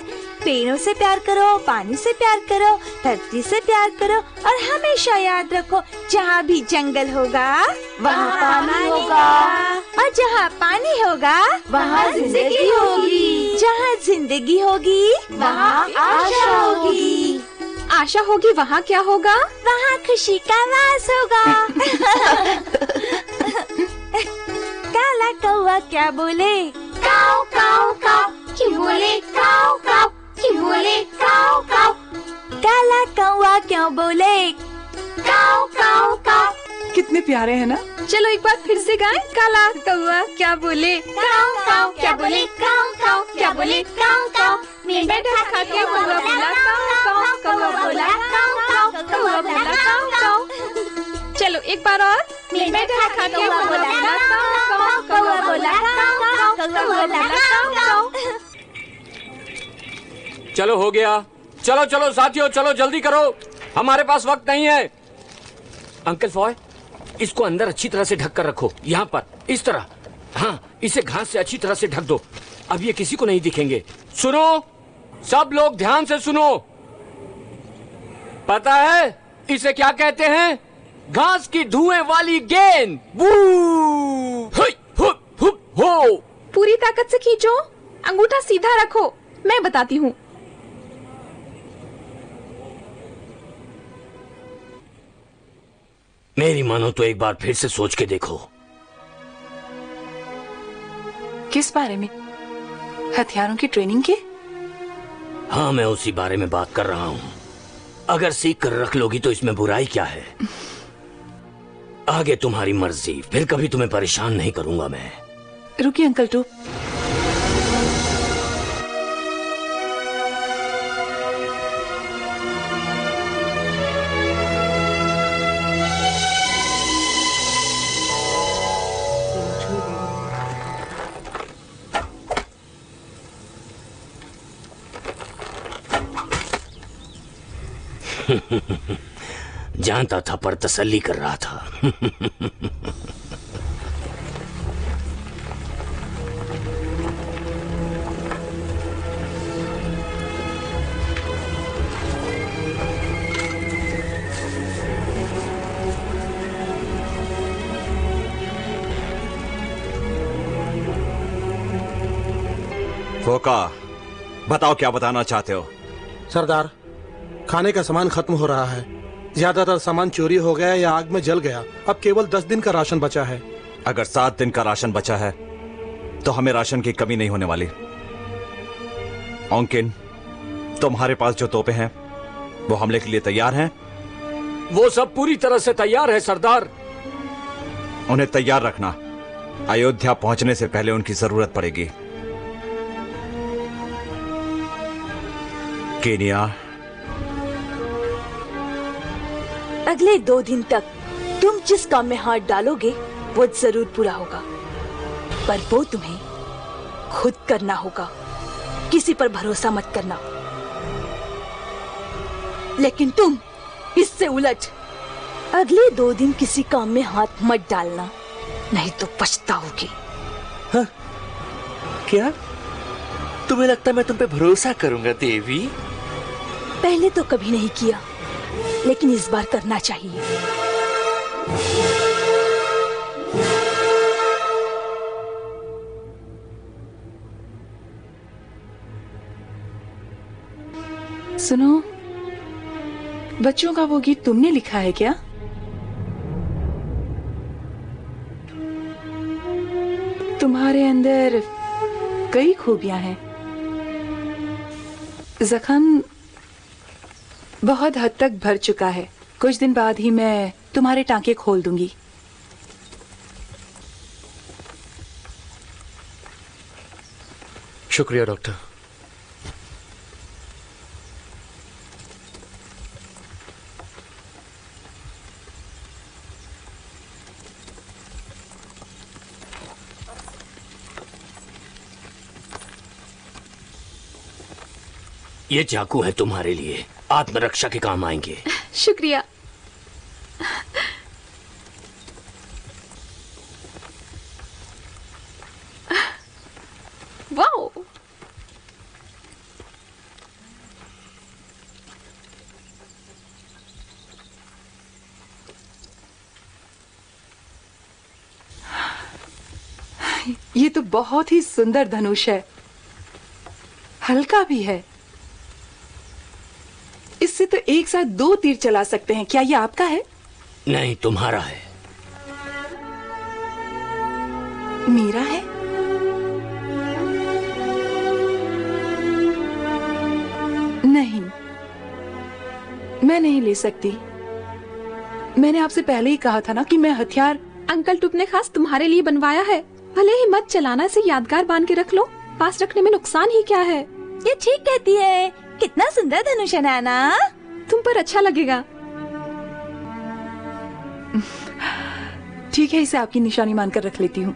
पेड़ों से प्यार करो, पानी से प्यार करो, धरती से प्यार करो और हमेशा याद रखो जहाँ भी जंगल होगा वहाँ पानी होगा और जहाँ पानी होगा वहाँ जिंदगी होगी, जहाँ जिंदगी होगी वहाँ आशा होगी। आशा होगी वहाँ क्या होगा? वहाँ खुशी का वास होगा। काला कौवा क्या बोले? काऊ काऊ काऊ। क्यों बोले काऊ काऊ? क्यों बोले काऊ काऊ? काला कौवा क्यों बोले? काऊ काऊ काऊ। कितने प्यारे हैं ना? चलो एक बार फिर से गाएं। काला कौवा क्या बोले? काऊ काऊ क्या बोले? काऊ काऊ क्या बोले? काऊ काऊ। बैठा खा के कौवा बोला काऊ काऊ, कौवा बोला काऊ काऊ, कौवा बोला काऊ काऊ। चलो एक बार और। बैठा खा के कौवा बोला काऊ काऊ, कौवा बोला काऊ काऊ, कौवा बोला काऊ काऊ। चलो हो गया। चलो चलो साथियों, चलो जल्दी करो, हमारे पास वक्त नहीं है। अंकल फॉय, इसको अंदर अच्छी तरह से ढक कर रखो, यहाँ पर इस तरह। हाँ, इसे घास से अच्छी तरह से ढक दो, अब ये किसी को नहीं दिखेंगे। सुनो, सब लोग ध्यान से सुनो। पता है इसे क्या कहते हैं? घास की धुएं वाली गेंद। वू! हुई, हुप, हुप, हो। पूरी ताकत से खींचो, अंगूठा सीधा रखो, मैं बताती हूँ। मेरी मानो तो एक बार फिर से सोच के देखो। किस बारे में? हथियारों की ट्रेनिंग के? हाँ, मैं उसी बारे में बात कर रहा हूँ। अगर सीख कर रख लोगी तो इसमें बुराई क्या है? आगे तुम्हारी मर्जी, फिर कभी तुम्हें परेशान नहीं करूंगा मैं। रुकिए अंकल टू। जानता था पर तसल्ली कर रहा था। फोका, बताओ क्या बताना चाहते हो? सरदार, खाने का सामान खत्म हो रहा है। ज्यादातर सामान चोरी हो गया या आग में जल गया। अब केवल 10 दिन का राशन बचा है। अगर 7 दिन का राशन बचा है तो हमें राशन की कमी नहीं होने वाली। ऑन्किन, तुम्हारे पास जो तोपें हैं वो हमले के लिए तैयार हैं? वो सब पूरी तरह से तैयार है सरदार। उन्हें तैयार रखना, अयोध्या पहुंचने से पहले उनकी जरूरत पड़ेगी। केनिया, अगले 2 दिन तक तुम जिस काम में हाथ डालोगे वो जरूर पूरा होगा, पर वो तुम्हें खुद करना होगा। किसी पर भरोसा मत करना। लेकिन तुम इससे उलट अगले 2 दिन किसी काम में हाथ मत डालना, नहीं तो पछताओगे। हाँ? क्या तुम्हें लगता है मैं तुम पे भरोसा करूंगा देवी? पहले तो कभी नहीं किया, लेकिन इस बार करना चाहिए। सुनो, बच्चों का वो गीत तुमने लिखा है क्या? तुम्हारे अंदर कई खूबियां हैं। जख्म बहुत हद तक भर चुका है। कुछ दिन बाद ही मैं तुम्हारे टांके खोल दूंगी। शुक्रिया डॉक्टर। ये चाकू है तुम्हारे लिए, आत्मरक्षा के काम आएंगे। शुक्रिया। वाओ, ये तो बहुत ही सुंदर धनुष है, हल्का भी है। इससे तो एक साथ 2 तीर चला सकते हैं। क्या ये आपका है? नहीं, तुम्हारा है। मेरा है? नहीं, मैं नहीं ले सकती। मैंने आपसे पहले ही कहा था ना कि मैं हथियार। अंकल टुप ने खास तुम्हारे लिए बनवाया है। भले ही मत चलाना, इसे यादगार बांध के रख लो। पास रखने में नुकसान ही क्या है? ये ठीक कहती है। कितना सुंदर धनुष है नैना। तुम पर अच्छा लगेगा। ठीक है, इसे आपकी निशानी मानकर रख लेती हूँ।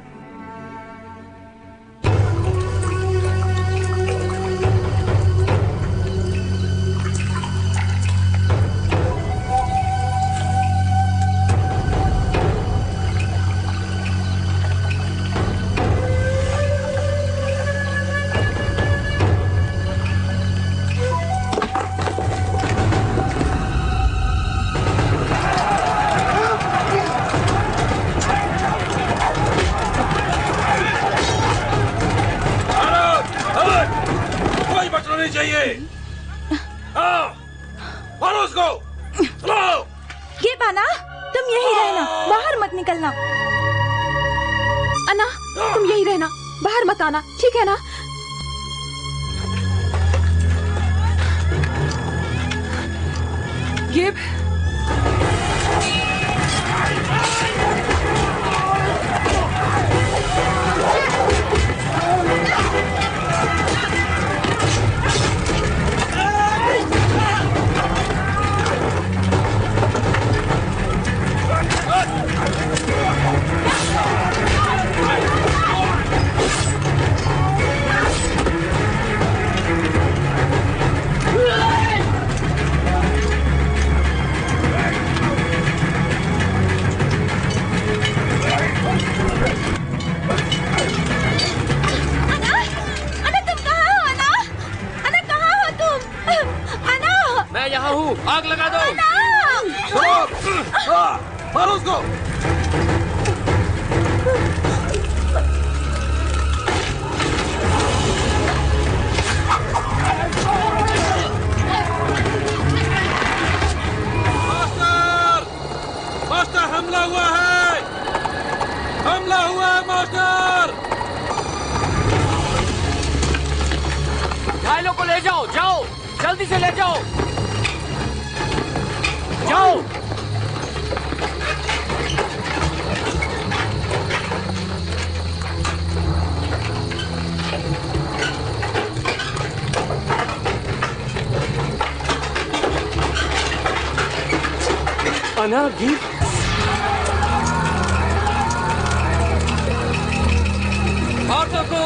ये बाना, तुम यही रहना, बाहर मत निकलना। अन्ना, तुम यही रहना, बाहर मत आना, ठीक है ना? ये आग लगा दो। मारो उसको। मास्टर, हमला हुआ है, हमला हुआ है मास्टर। घायलों को ले जाओ, जाओ जल्दी से ले जाओ, जाओ। अन्ना, गिर। औरतों को,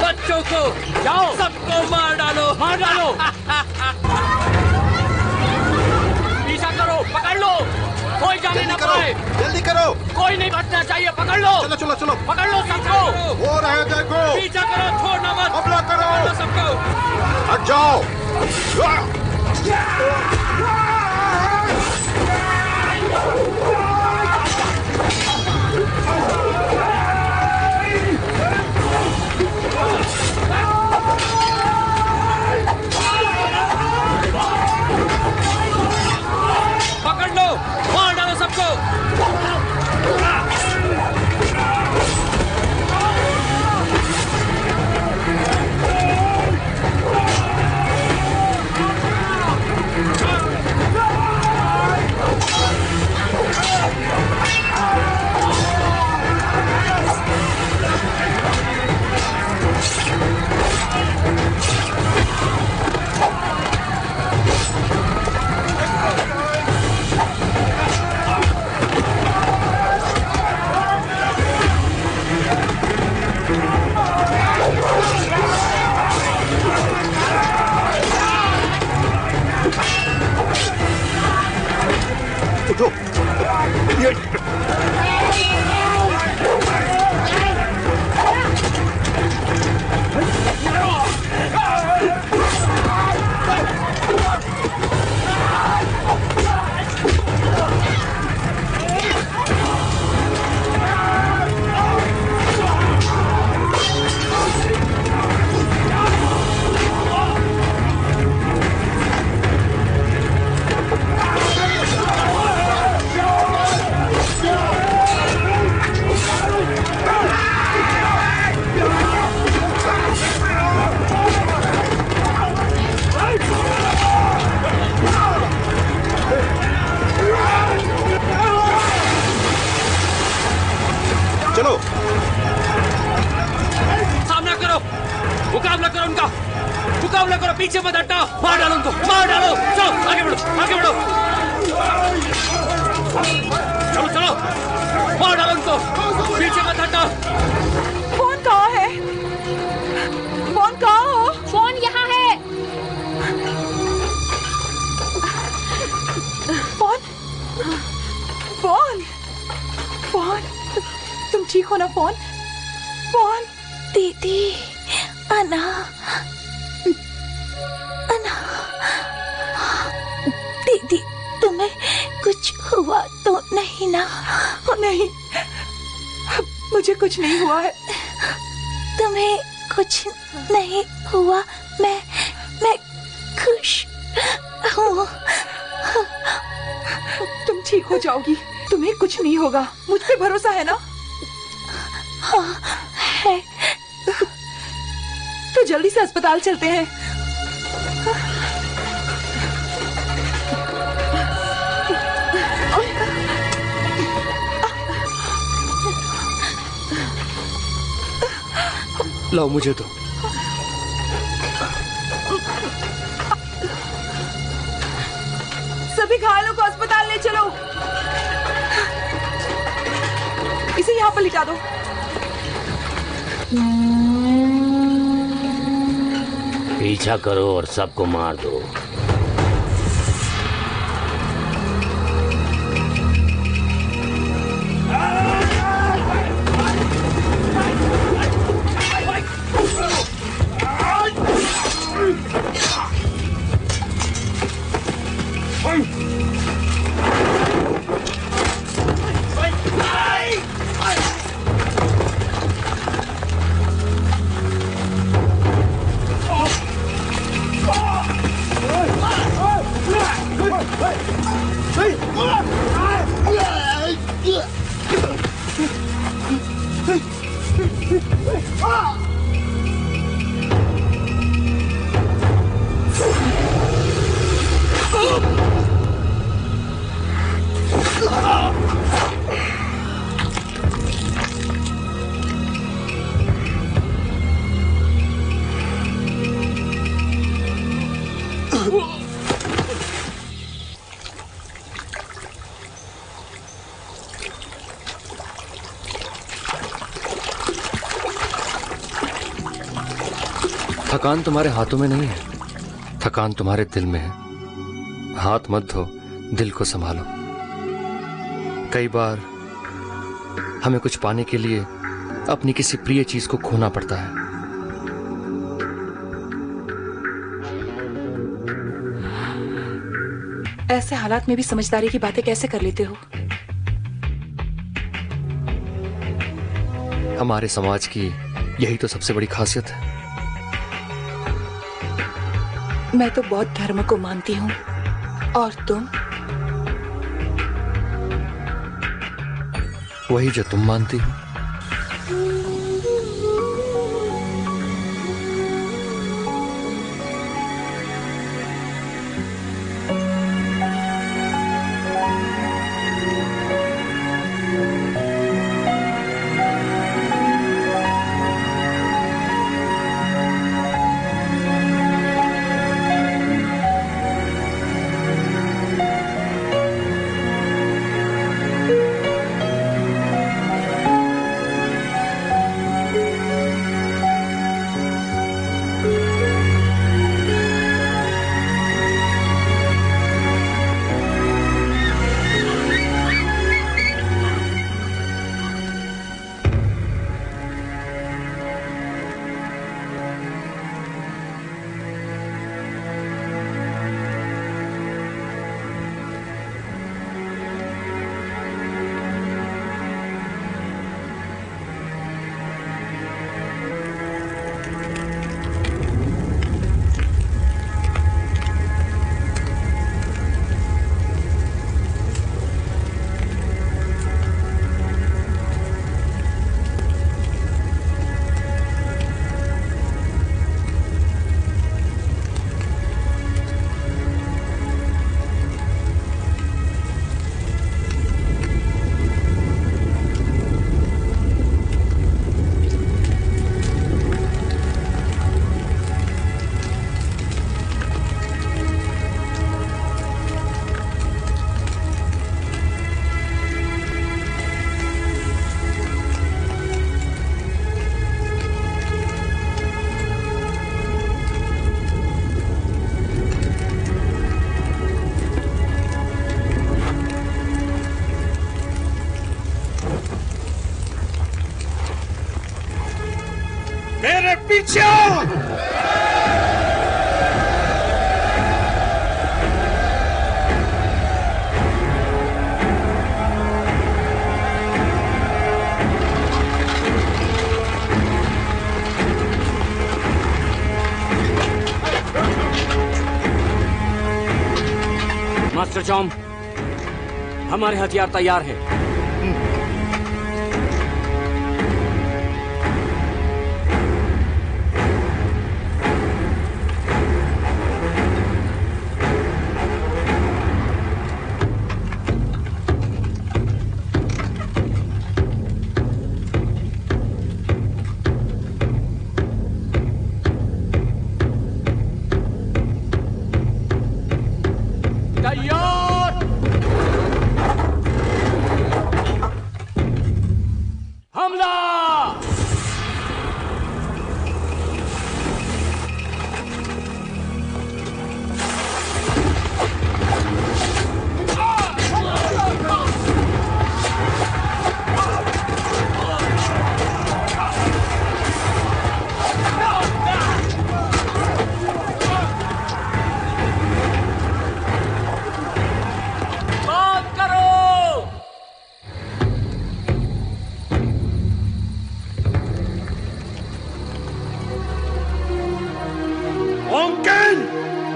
बच्चों को, जाओ, सबको मार डालो, मार डालो। पीछा करो, पकड़ लो, कोई जाने ना पाए। जल्दी करो, कोई नहीं बचना चाहिए, पकड़ लो। चलो चलो चलो, पकड़ लो सबको। हो रहे देखो, पीछा करो, छोड़ना मत, हमला करो सबको। हट जाओ। पकड़ लो, मार डालो सबको। सामना करो, मुकाबला करो उनका, मुकाबला करो, पीछे मत हटो, मार डालो उनको, मार डालो। चलो आगे बढ़ो, आगे बढ़ो, चलो चलो, मार डालो उनको, पीछे मत हटो। फोन कहाँ है? फोन कहाँ हो? फोन यहाँ है। फोन फोन फोन, तुम ठीक हो ना? Phone phone. दीदी, अना, अना, दीदी तुम्हें कुछ हुआ तो नहीं ना? नहीं, मुझे कुछ नहीं हुआ है। तुम्हें कुछ नहीं हुआ? मैं खुश हूँ। तुम ठीक हो जाओगी, तुम्हें कुछ नहीं होगा, मुझ पे भरोसा है ना? हाँ है। तो जल्दी से अस्पताल चलते हैं। लाओ मुझे तो। सभी घायलों को अस्पताल ले चलो। इसे यहाँ पर लिटा दो। पीछा करो और सबको मार दो। थकान तुम्हारे हाथों में नहीं है, थकान तुम्हारे दिल में है। हाथ मत धो, दिल को संभालो। कई बार हमें कुछ पाने के लिए अपनी किसी प्रिय चीज को खोना पड़ता है। ऐसे हालात में भी समझदारी की बातें कैसे कर लेते हो? हमारे समाज की यही तो सबसे बड़ी खासियत है। मैं तो बौद्ध धर्म को मानती हूँ, और तुम? वही जो तुम मानती हो। मेरे पीछे आओ। मास्टर जॉम, हमारे हथियार तैयार हैं।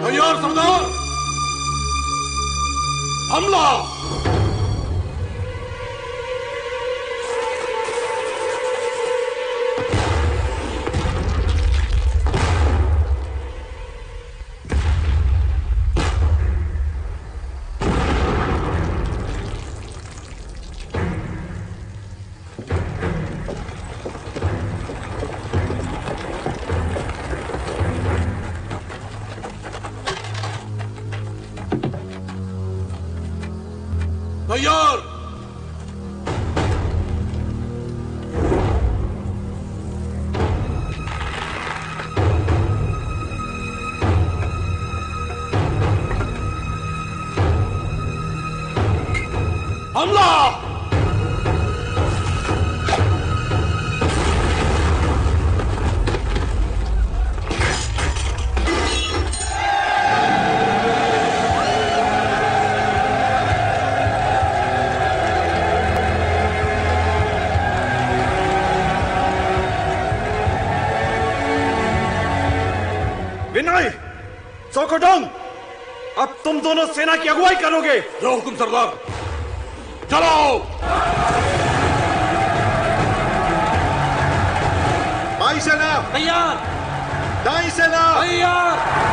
तैयार सरदार, हमला। तैयार। हमला। विनय, सोकोडोंग, अब तुम दोनों सेना की अगुवाई करोगे। जो हुकुम सरदार। चलो। बाई सेना तैयार। दाई सेना तैयार।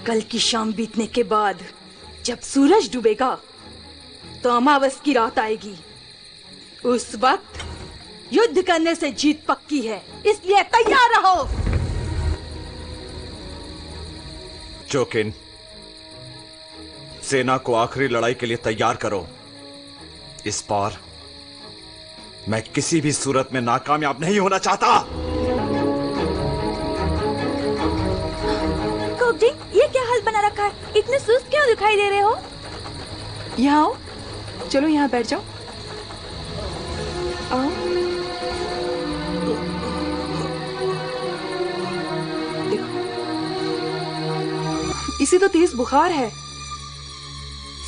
कल की शाम बीतने के बाद जब सूरज डूबेगा तो अमावस की रात आएगी। उस वक्त युद्ध करने से जीत पक्की है, इसलिए तैयार रहो। जोकिन, सेना को आखिरी लड़ाई के लिए तैयार करो। इस बार मैं किसी भी सूरत में नाकामयाब नहीं होना चाहता। कोकजी, ये क्या हाल बना रखा है? इतने सुस्त क्यों दिखाई दे रहे हो? यहाँ आओ, चलो यहाँ बैठ जाओ। आओ। देखो, इसे तो तेज बुखार है।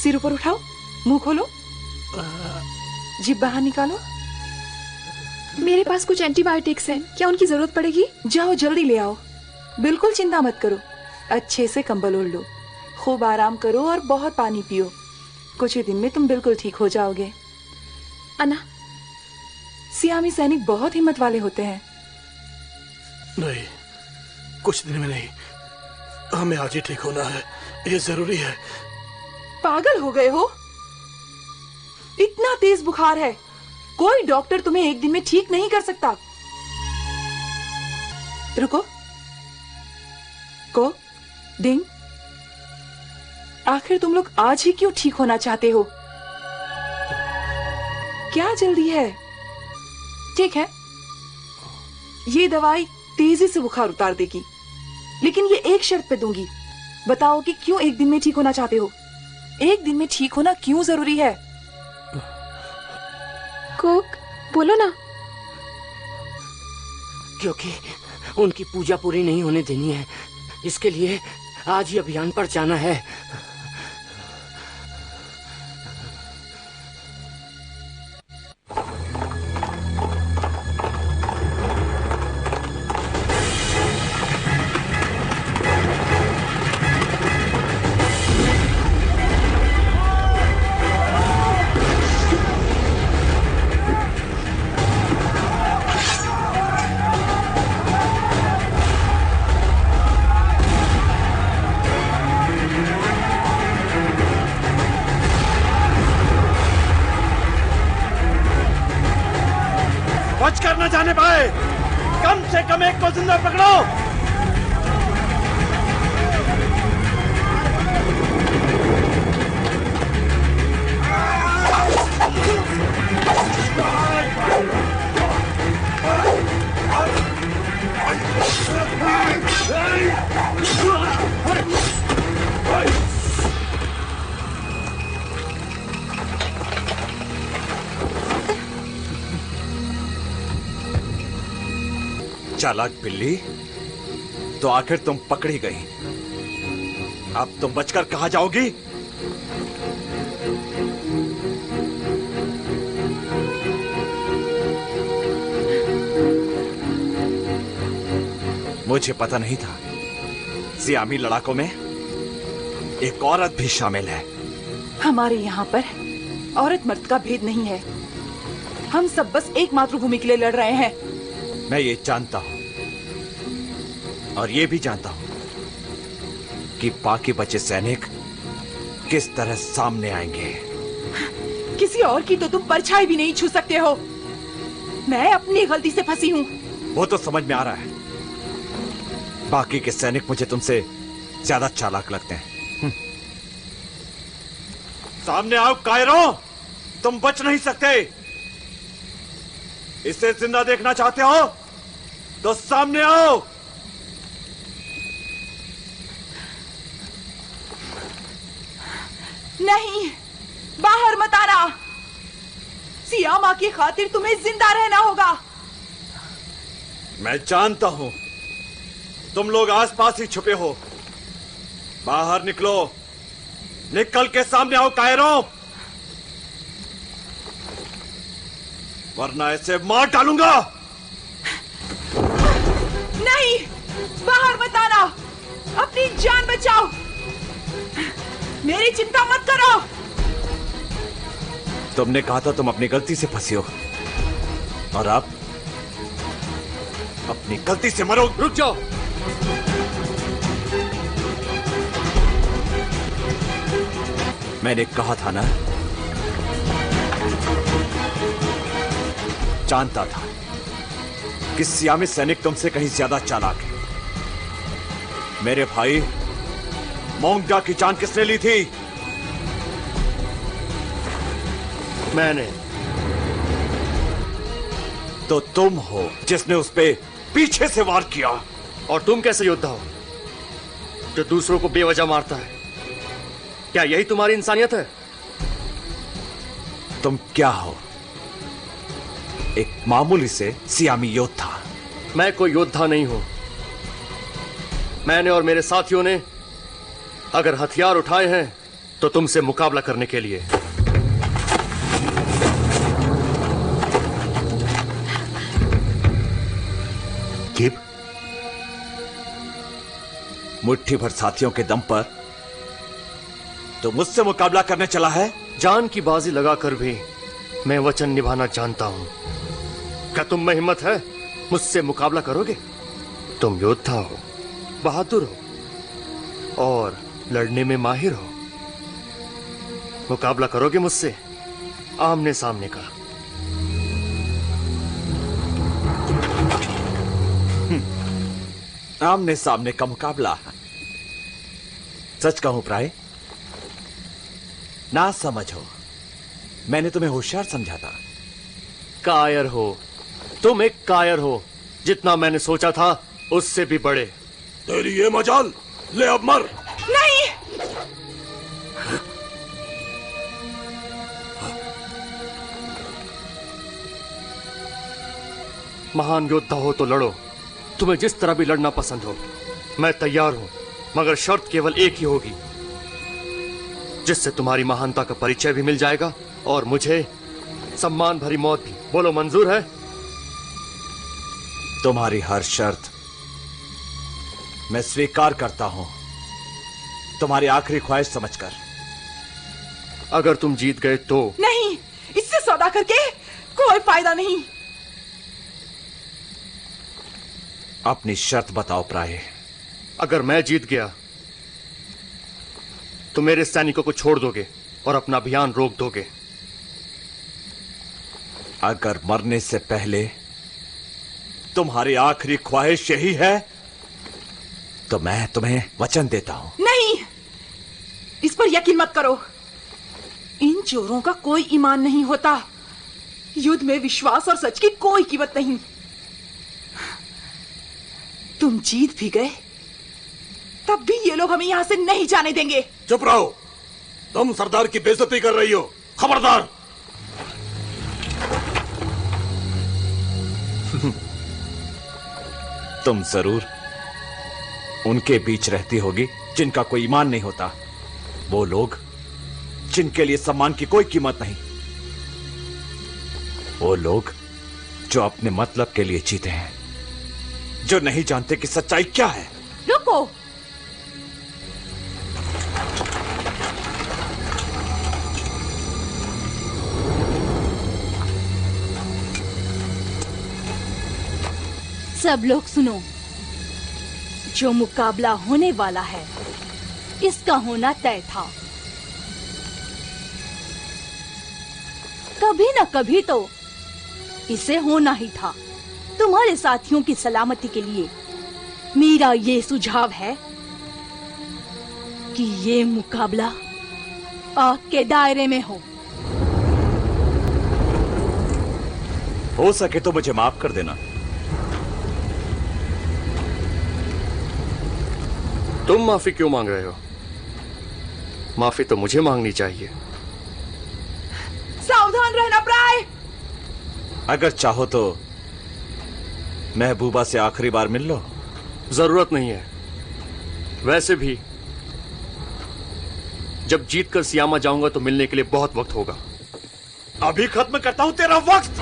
सिर ऊपर उठाओ, मुंह खोलो, जीभ बाहर निकालो। मेरे पास कुछ एंटीबायोटिक्स हैं, क्या उनकी जरूरत पड़ेगी? जाओ जल्दी ले आओ। बिल्कुल चिंता मत करो, अच्छे से कंबल ओढ़ लो, खूब आराम करो और बहुत पानी पियो। कुछ ही दिन में तुम बिल्कुल ठीक हो जाओगे। अन्ना, सियामी सैनिक बहुत हिम्मत वाले होते हैं। नहीं, कुछ दिन में नहीं, हमें आज ही ठीक होना है, ये जरूरी है। पागल हो गए हो? इतना तेज बुखार है, कोई डॉक्टर तुम्हें एक दिन में ठीक नहीं कर सकता। रुको, को, डिंग, आखिर तुम लोग आज ही क्यों ठीक होना चाहते हो? क्या जल्दी है? ठीक है, ये दवाई तेजी से बुखार उतार देगी, लेकिन ये एक शर्त पे दूंगी। बताओ कि क्यों एक दिन में ठीक होना चाहते हो? एक दिन में ठीक होना क्यों जरूरी है? कोक, बोलो ना। क्योंकि उनकी पूजा पूरी नहीं होने देनी है, इसके लिए आज ही अभियान पर जाना है। बचकर न जाने पाए, कम से कम एक को जिंदा पकड़ो। चालाक बिल्ली, तो आखिर तुम पकड़ी गई। अब तुम बचकर कहां जाओगी? मुझे पता नहीं था सियामी लड़ाकों में एक औरत भी शामिल है। हमारे यहाँ पर औरत मर्द का भेद नहीं है, हम सब बस एक मातृभूमि के लिए लड़ रहे हैं। मैं ये जानता हूं और ये भी जानता हूं कि बाकी बचे सैनिक किस तरह सामने आएंगे। किसी और की तो तुम परछाई भी नहीं छू सकते हो। मैं अपनी गलती से फंसी हूँ। वो तो समझ में आ रहा है, बाकी के सैनिक मुझे तुमसे ज्यादा चालाक लगते हैं। सामने आओ कायरों, तुम बच नहीं सकते। इसे जिंदा देखना चाहते हो तो सामने आओ। नहीं, बाहर मत आना। सियामा की खातिर तुम्हें जिंदा रहना होगा। मैं जानता हूं तुम लोग आसपास ही छुपे हो। बाहर निकलो, निकल के सामने आओ कायरों, वरना ऐसे मार डालूंगा। नहीं, बाहर मत आना, अपनी जान बचाओ, मेरी चिंता मत करो। तुमने कहा था तुम अपनी गलती से फंसी हो, और अब अपनी गलती से मरो। रुक जाओ। मैंने कहा था ना, जानता था कि सियामी सैनिक तुमसे कहीं ज्यादा चालाक है। मेरे भाई मोंगजा की जान किसने ली थी? मैंने। तो तुम हो जिसने उस पे पीछे से वार किया। और तुम कैसे योद्धा हो जो दूसरों को बेवजह मारता है? क्या यही तुम्हारी इंसानियत है? तुम क्या हो? एक मामूली से सियामी योद्धा। मैं कोई योद्धा नहीं हूं। मैंने और मेरे साथियों ने अगर हथियार उठाए हैं तो तुमसे मुकाबला करने के लिए। गिब, मुट्ठी भर साथियों के दम पर तो मुझसे मुकाबला करने चला है? जान की बाजी लगाकर भी मैं वचन निभाना जानता हूं। क्या तुम में हिम्मत है? मुझसे मुकाबला करोगे? तुम योद्धा हो, बहादुर हो और लड़ने में माहिर हो। मुकाबला करोगे मुझसे आमने सामने का? आमने सामने का मुकाबला? सच कहूं प्राय, ना समझो, मैंने तुम्हें होशियार समझा था। कायर हो तुम, एक कायर हो। जितना मैंने सोचा था उससे भी बड़े। तेरी ये मजाल, ले अब मर। नहीं, महान योद्धा हो तो लड़ो। तुम्हें जिस तरह भी लड़ना पसंद हो, मैं तैयार हूं, मगर शर्त केवल एक ही होगी, जिससे तुम्हारी महानता का परिचय भी मिल जाएगा और मुझे सम्मान भरी मौत भी। बोलो, मंजूर है? तुम्हारी हर शर्त मैं स्वीकार करता हूं, तुम्हारी आखिरी ख्वाहिश समझकर। अगर तुम जीत गए तो? नहीं, इससे सौदा करके कोई फायदा नहीं। अपनी शर्त बताओ प्राय। अगर मैं जीत गया तो मेरे सैनिकों को छोड़ दोगे और अपना अभियान रोक दोगे। अगर मरने से पहले तुम्हारी आखिरी ख्वाहिश यही है तो मैं तुम्हें वचन देता हूं। नहीं, इस पर यकीन मत करो। इन चोरों का कोई ईमान नहीं होता। युद्ध में विश्वास और सच की कोई कीमत नहीं। तुम जीत भी गए तब भी ये लोग हमें यहां से नहीं जाने देंगे। चुप रहो, तुम सरदार की बेइज्जती कर रही हो। खबरदार। तुम जरूर उनके बीच रहती होगी जिनका कोई ईमान नहीं होता। वो लोग जिनके लिए सम्मान की कोई कीमत नहीं। वो लोग जो अपने मतलब के लिए जीते हैं, जो नहीं जानते कि सच्चाई क्या है। रुको, सब लोग सुनो। जो मुकाबला होने वाला है इसका होना तय था। कभी न कभी तो इसे होना ही था। तुम्हारे साथियों की सलामती के लिए मेरा ये सुझाव है कि ये मुकाबला आग के दायरे में हो सके तो मुझे माफ कर देना। तुम माफी क्यों मांग रहे हो? माफी तो मुझे मांगनी चाहिए। सावधान रहना प्राय। अगर चाहो तो महबूबा से आखिरी बार मिल लो। जरूरत नहीं है। वैसे भी जब जीत कर सियामा जाऊंगा तो मिलने के लिए बहुत वक्त होगा। अभी खत्म करता हूं तेरा वक्त।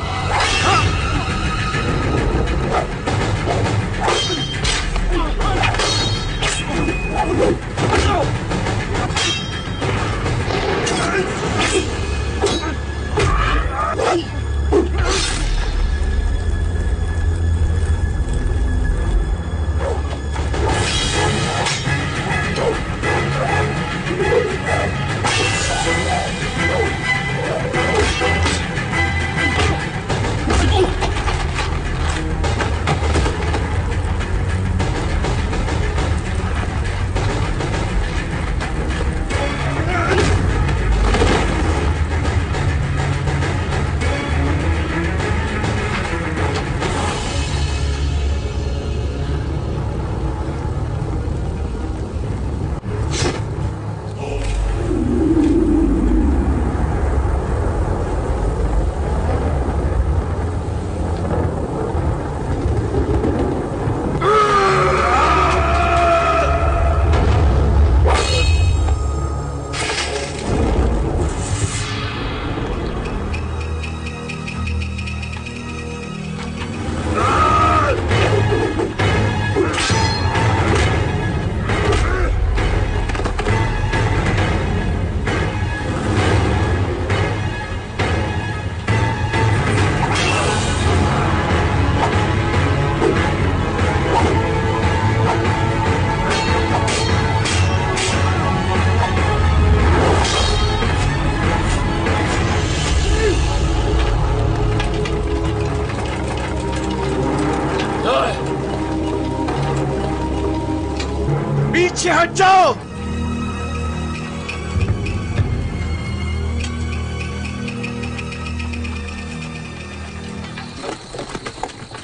हट जाओ।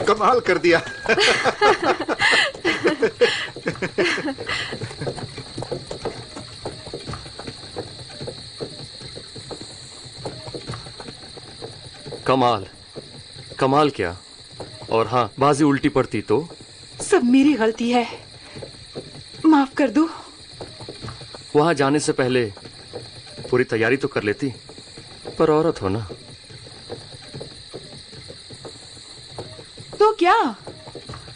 कमाल कर दिया। कमाल कमाल क्या? और हाँ, बाजी उल्टी पड़ती तो? सब मेरी गलती है, माफ कर दो। वहां जाने से पहले पूरी तैयारी तो कर लेती, पर औरत हो ना। तो क्या,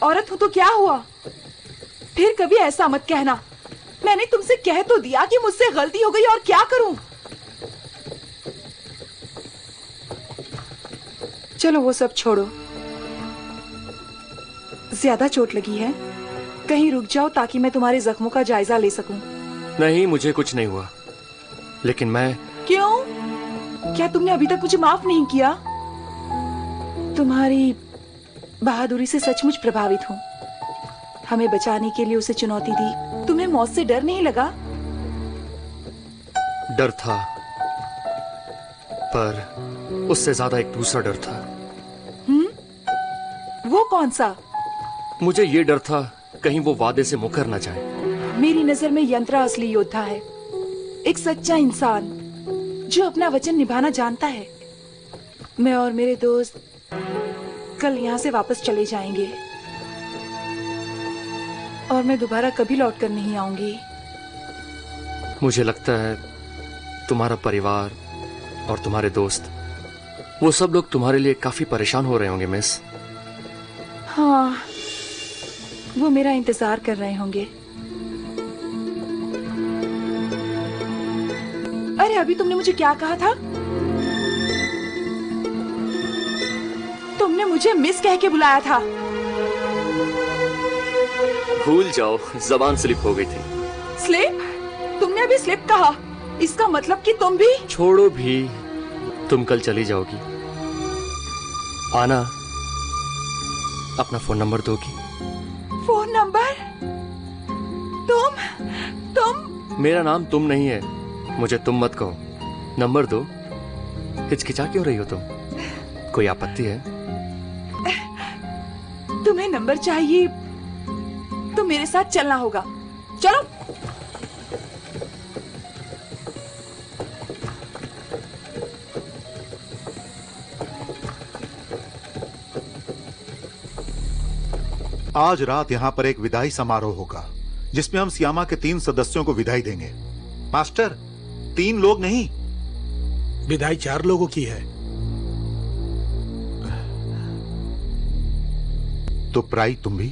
औरत हूं तो क्या हुआ? फिर कभी ऐसा मत कहना। मैंने तुमसे कह तो दिया कि मुझसे गलती हो गई, और क्या करूं? चलो वो सब छोड़ो। ज्यादा चोट लगी है? कहीं रुक जाओ ताकि मैं तुम्हारे जख्मों का जायजा ले सकूं। नहीं, मुझे कुछ नहीं हुआ, लेकिन मैं... क्यों? क्या तुमने अभी तक मुझे माफ नहीं किया? तुम्हारी बहादुरी से सचमुच प्रभावित हूँ। हमें बचाने के लिए उसे चुनौती दी। तुम्हें मौत से डर नहीं लगा? डर था, पर उससे ज्यादा एक दूसरा डर था। वो कौन सा? मुझे ये डर था कहीं वो वादे से मुकर ना जाए। मेरी नजर में यंत्रा असली योद्धा है, एक सच्चा इंसान जो अपना वचन निभाना जानता है। मैं और मेरे दोस्त कल यहाँ से वापस चले जाएंगे, और मैं दोबारा कभी लौटकर नहीं आऊंगी। मुझे लगता है तुम्हारा परिवार और तुम्हारे दोस्त, वो सब लोग तुम्हारे लिए काफी परेशान हो रहे होंगे मिस। हाँ, वो मेरा इंतजार कर रहे होंगे। अरे अभी तुमने मुझे क्या कहा था? तुमने मुझे मिस कह के बुलाया था। भूल जाओ, जबान स्लिप हो गई थी। स्लिप? तुमने अभी स्लिप कहा, इसका मतलब कि तुम भी... छोड़ो भी, तुम कल चली जाओगी। आना, अपना फोन नंबर दोगी? Phone number? तुम? मेरा नाम तुम नहीं है, मुझे तुम मत कहो। नंबर दो। हिचकिचा क्यों रही हो तुम? कोई आपत्ति है? तुम्हें नंबर चाहिए तो मेरे साथ चलना होगा। चलो। आज रात यहाँ पर एक विदाई समारोह होगा, जिसमें हम सियामा के 3 सदस्यों को विदाई देंगे। मास्टर, 3 लोग नहीं, विदाई 4 लोगों की है। तो प्राई तुम भी?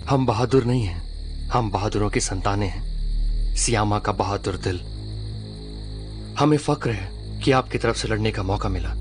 हम बहादुर नहीं हैं, हम बहादुरों की संतानें हैं। सियामा का बहादुर दिल। हमें फक्र है कि आपकी तरफ से लड़ने का मौका मिला।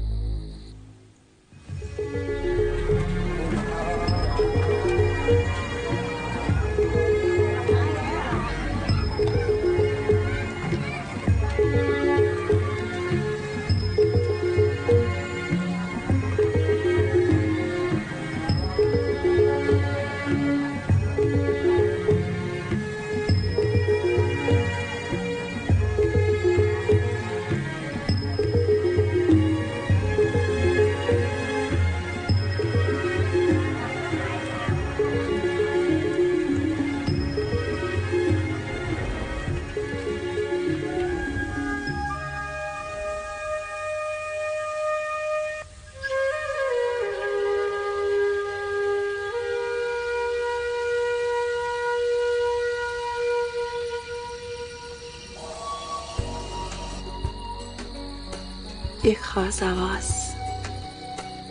एक खास आवाज,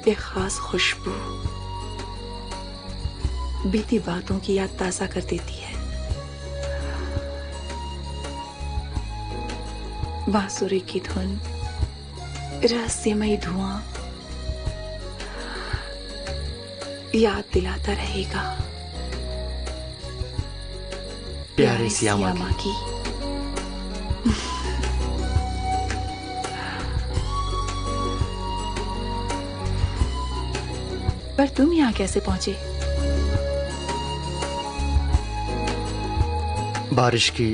एक खास खुशबू बीती बातों की याद ताजा कर देती है। बांसुरी की धुन, रहस्यमयी धुआं याद दिलाता रहेगा प्यारे सियामा की। पर तुम यहाँ कैसे पहुंचे? बारिश की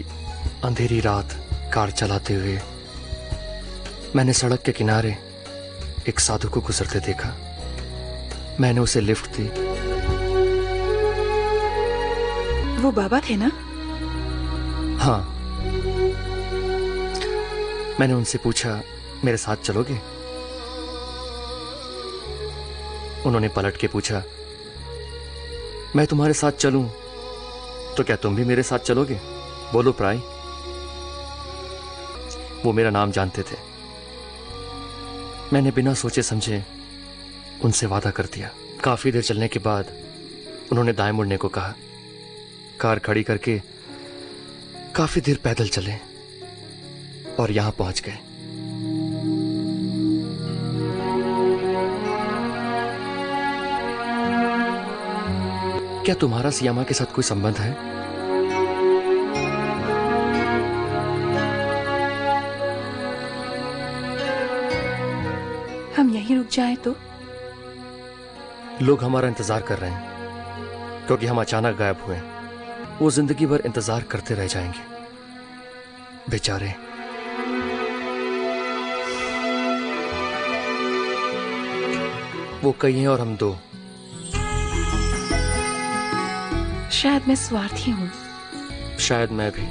अंधेरी रात कार चलाते हुए मैंने सड़क के किनारे एक साधु को गुजरते देखा। मैंने उसे लिफ्ट दी। वो बाबा थे ना? हाँ। मैंने उनसे पूछा, मेरे साथ चलोगे? उन्होंने पलट के पूछा, मैं तुम्हारे साथ चलूं तो क्या तुम भी मेरे साथ चलोगे? बोलो प्राय। वो मेरा नाम जानते थे। मैंने बिना सोचे समझे उनसे वादा कर दिया। काफी देर चलने के बाद उन्होंने दाएं मुड़ने को कहा। कार खड़ी करके काफी देर पैदल चले और यहां पहुंच गए। क्या तुम्हारा सियामा के साथ कोई संबंध है? हम यहीं रुक जाएं तो? लोग हमारा इंतजार कर रहे हैं क्योंकि हम अचानक गायब हुए। वो जिंदगी भर इंतजार करते रह जाएंगे बेचारे। वो कई हैं और हम दो। शायद मैं स्वार्थी हूं। शायद मैं भी।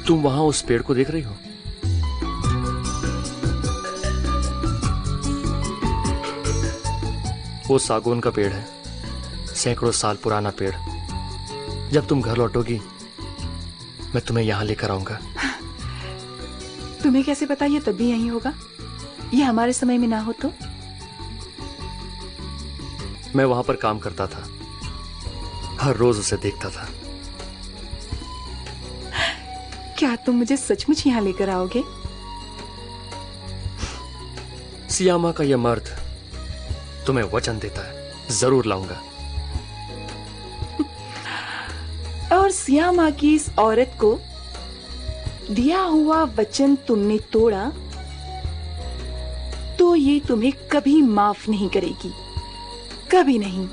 तुम वहां उस पेड़ को देख रही हो? वो सागौन का पेड़ है, सैकड़ों साल पुराना पेड़। जब तुम घर लौटोगी मैं तुम्हें यहां लेकर आऊंगा। तुम्हें कैसे पता ये तब भी यहीं होगा? ये हमारे समय में ना हो तो? मैं वहां पर काम करता था, हर रोज उसे देखता था। क्या तुम मुझे सचमुच यहाँ लेकर आओगे? सियामा का यह मर्द तुम्हें वचन देता है, जरूर लाऊंगा। और सियामा की इस औरत को दिया हुआ वचन तुमने तोड़ा तो ये तुम्हें कभी माफ नहीं करेगी, कभी नहीं।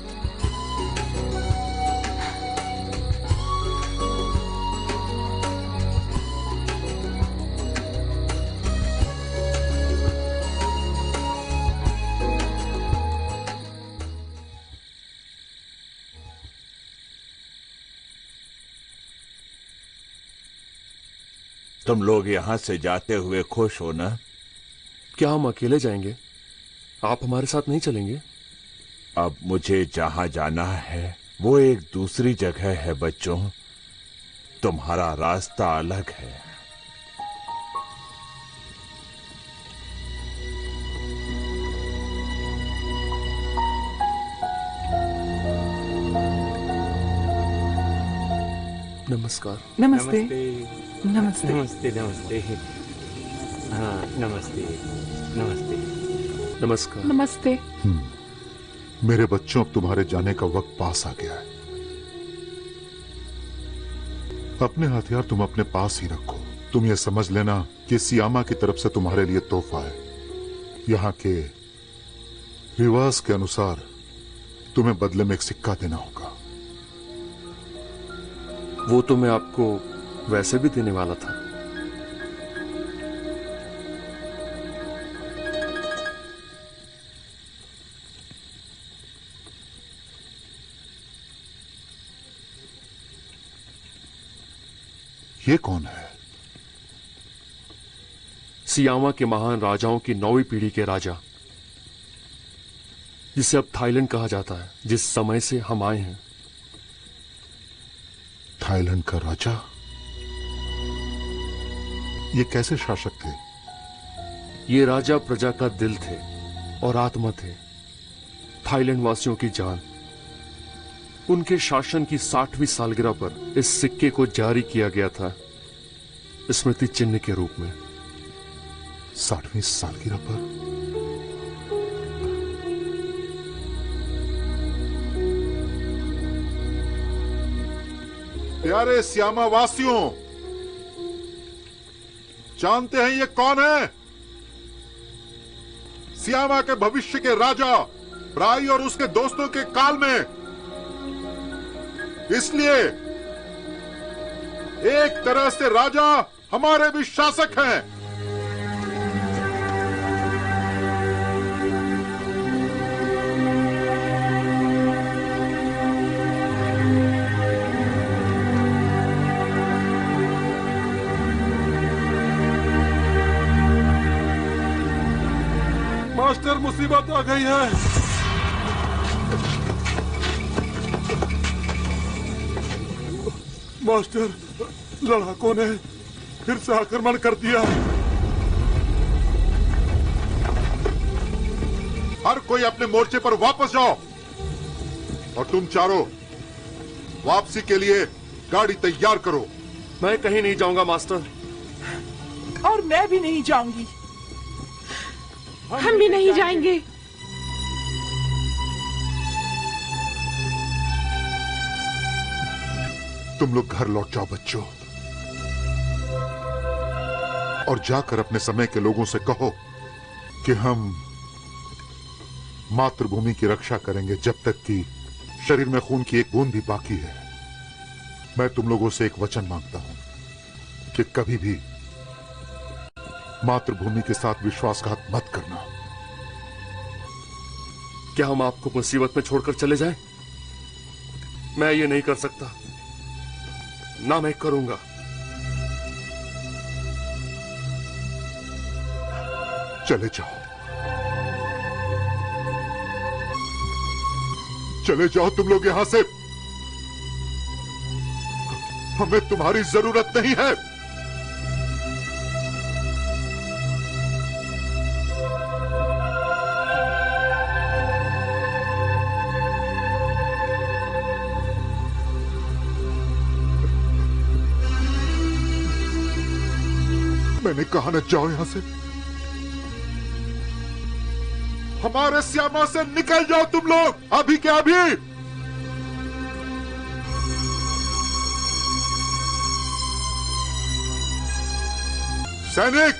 तुम लोग यहाँ से जाते हुए खुश हो ना? क्या हम अकेले जाएंगे? आप हमारे साथ नहीं चलेंगे? अब मुझे जहां जाना है वो एक दूसरी जगह है बच्चों। तुम्हारा रास्ता अलग है। नमस्कार। नमस्ते। नमस्ते नमस्ते नमस्ते। हाँ नमस्ते नमस्ते। नमस्कार। नमस्ते। मेरे बच्चों, अब तुम्हारे जाने का वक्त पास आ गया है। अपने हथियार तुम अपने पास ही रखो। तुम ये समझ लेना कि सियामा की तरफ से तुम्हारे लिए तोहफा है। यहाँ के रिवाज के अनुसार तुम्हें बदले में एक सिक्का देना होगा। वो तो मैं आपको वैसे भी देने वाला था। ये कौन है? सियामा के महान राजाओं की 9वीं पीढ़ी के राजा, जिसे अब थाईलैंड कहा जाता है, जिस समय से हम आए हैं। थाईलैंड का राजा? ये कैसे शासक थे? ये राजा प्रजा का दिल थे और आत्मा थे, थाईलैंड वासियों की जान। उनके शासन की 60वीं सालगिरह पर इस सिक्के को जारी किया गया था, स्मृति चिन्ह के रूप में। 60वीं सालगिरह पर? प्यारे सियामा वासियों, जानते हैं ये कौन है? सियामा के भविष्य के राजा प्राई और उसके दोस्तों के काल में। इसलिए एक तरह से राजा हमारे भी शासक हैं। मास्टर, मुसीबत आ गई है। मास्टर, लड़ाकों ने फिर से आक्रमण कर दिया। हर कोई अपने मोर्चे पर वापस जाओ और तुम चारों वापसी के लिए गाड़ी तैयार करो। मैं कहीं नहीं जाऊंगा मास्टर। और मैं भी नहीं जाऊंगी। हम भी नहीं जाएंगे। तुम लोग घर लौट जाओ बच्चों, और जाकर अपने समय के लोगों से कहो कि हम मातृभूमि की रक्षा करेंगे जब तक कि शरीर में खून की एक बूंद भी बाकी है। मैं तुम लोगों से एक वचन मांगता हूं कि कभी भी मातृभूमि के साथ विश्वासघात मत करना। क्या हम आपको मुसीबत में छोड़कर चले जाएं? मैं ये नहीं कर सकता, ना मैं करूंगा। चले जाओ, चले जाओ तुम लोग यहां से। हमें तुम्हारी जरूरत नहीं है। मैंने कहा न जाओ यहां से। हमारे श्यामा से निकल जाओ तुम लोग, अभी के अभी। सैनिक,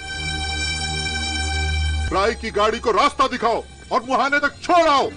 राय की गाड़ी को रास्ता दिखाओ और मुहाने तक छोड़ आओ।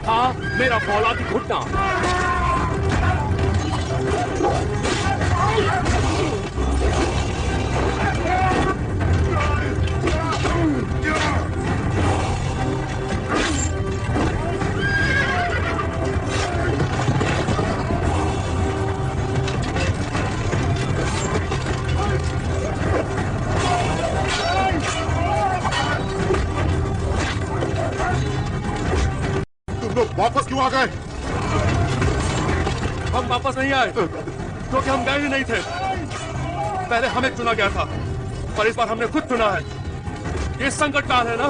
था मेरा फौलादी घुटना। वापस क्यों आ गए? हम वापस नहीं आए क्योंकि हम गए ही नहीं थे। पहले हमें चुना गया था, पर इस बार हमने खुद चुना है। ये संकट काल है ना।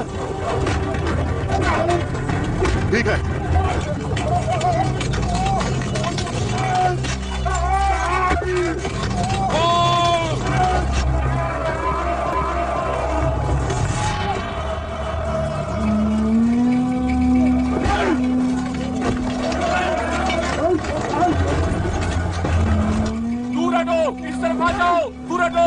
ठीक है, इस तरफ आ जाओ, दूर हटो।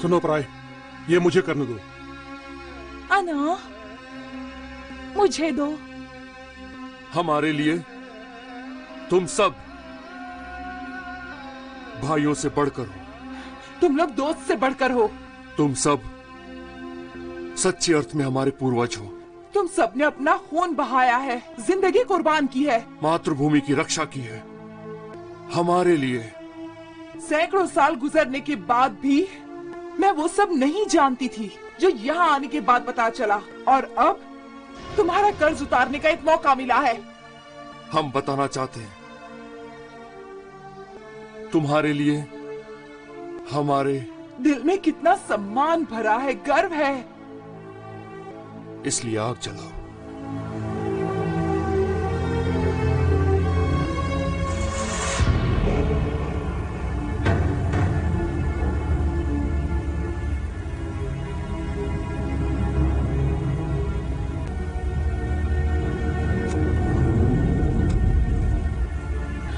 सुनो प्राय, ये मुझे करने दो। अना, मुझे दो। हमारे लिए तुम सब भाइयों से बढ़कर हो। तुम लोग दोस्त से बढ़कर हो। तुम सब सच्चे अर्थ में हमारे पूर्वज हो। तुम सब ने अपना खून बहाया है, जिंदगी कुर्बान की है, मातृभूमि की रक्षा की है हमारे लिए। सैकड़ों साल गुजरने के बाद भी मैं वो सब नहीं जानती थी जो यहाँ आने के बाद पता चला, और अब तुम्हारा कर्ज उतारने का एक मौका मिला है। हम बताना चाहते हैं, तुम्हारे लिए हमारे दिल में कितना सम्मान भरा है, गर्व है। इसलिए आग जलाओ।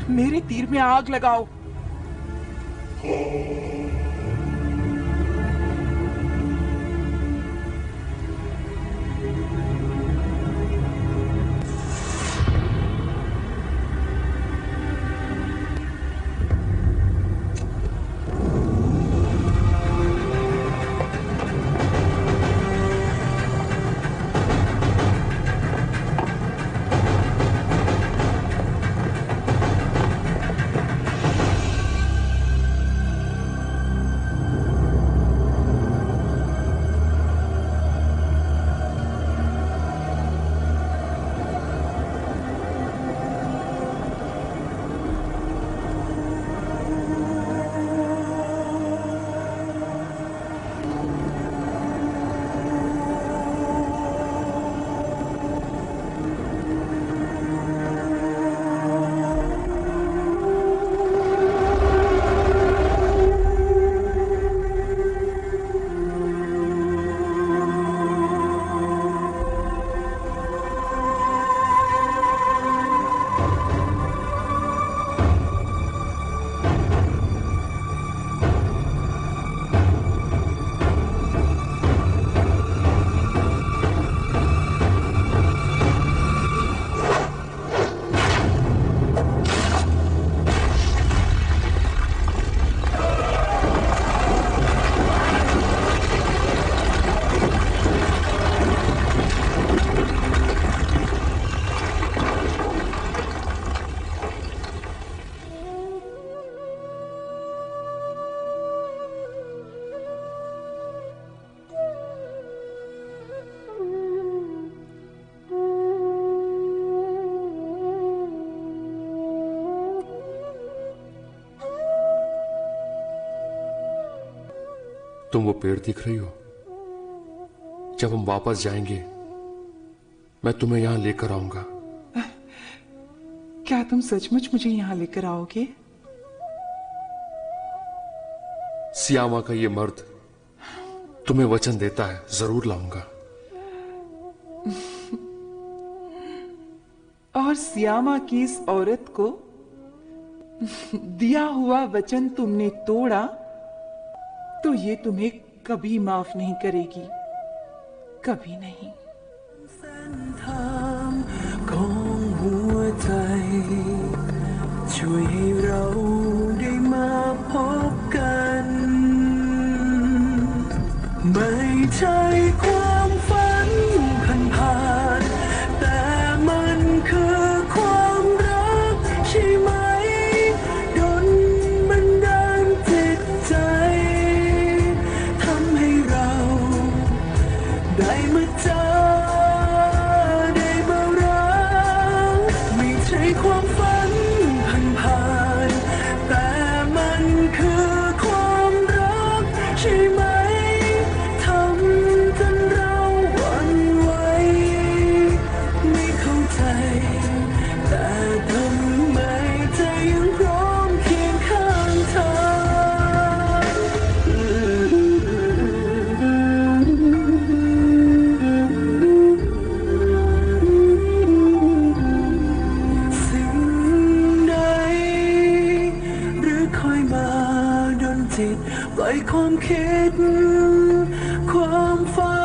मेरे तीर में आग लगाओ। तुम वो पेड़ दिख रही हो? जब हम वापस जाएंगे मैं तुम्हें यहां लेकर आऊंगा। क्या तुम सचमुच मुझे यहाँ लेकर आओगे? सियामा का ये मर्द तुम्हें वचन देता है, जरूर लाऊंगा। और सियामा की इस औरत को दिया हुआ वचन तुमने तोड़ा तो ये तुम्हें कभी माफ नहीं करेगी, कभी नहीं। ของหัวใจช่วยให้เราได้มาพบกันไม่ใช่ความฝันผ่านๆแต่มันคือความรักใช่ไหมดลบันดาลจิตใจทำให้เราได้มาเจอความฝันผ่านๆแต่มันคือความรักใช่ไหมทำจนเราหวั่นไหวไม่เข้าใจแต่ทำไมใจยังพร้อมเคียงข้างเธอปล่อยความคิดความฝั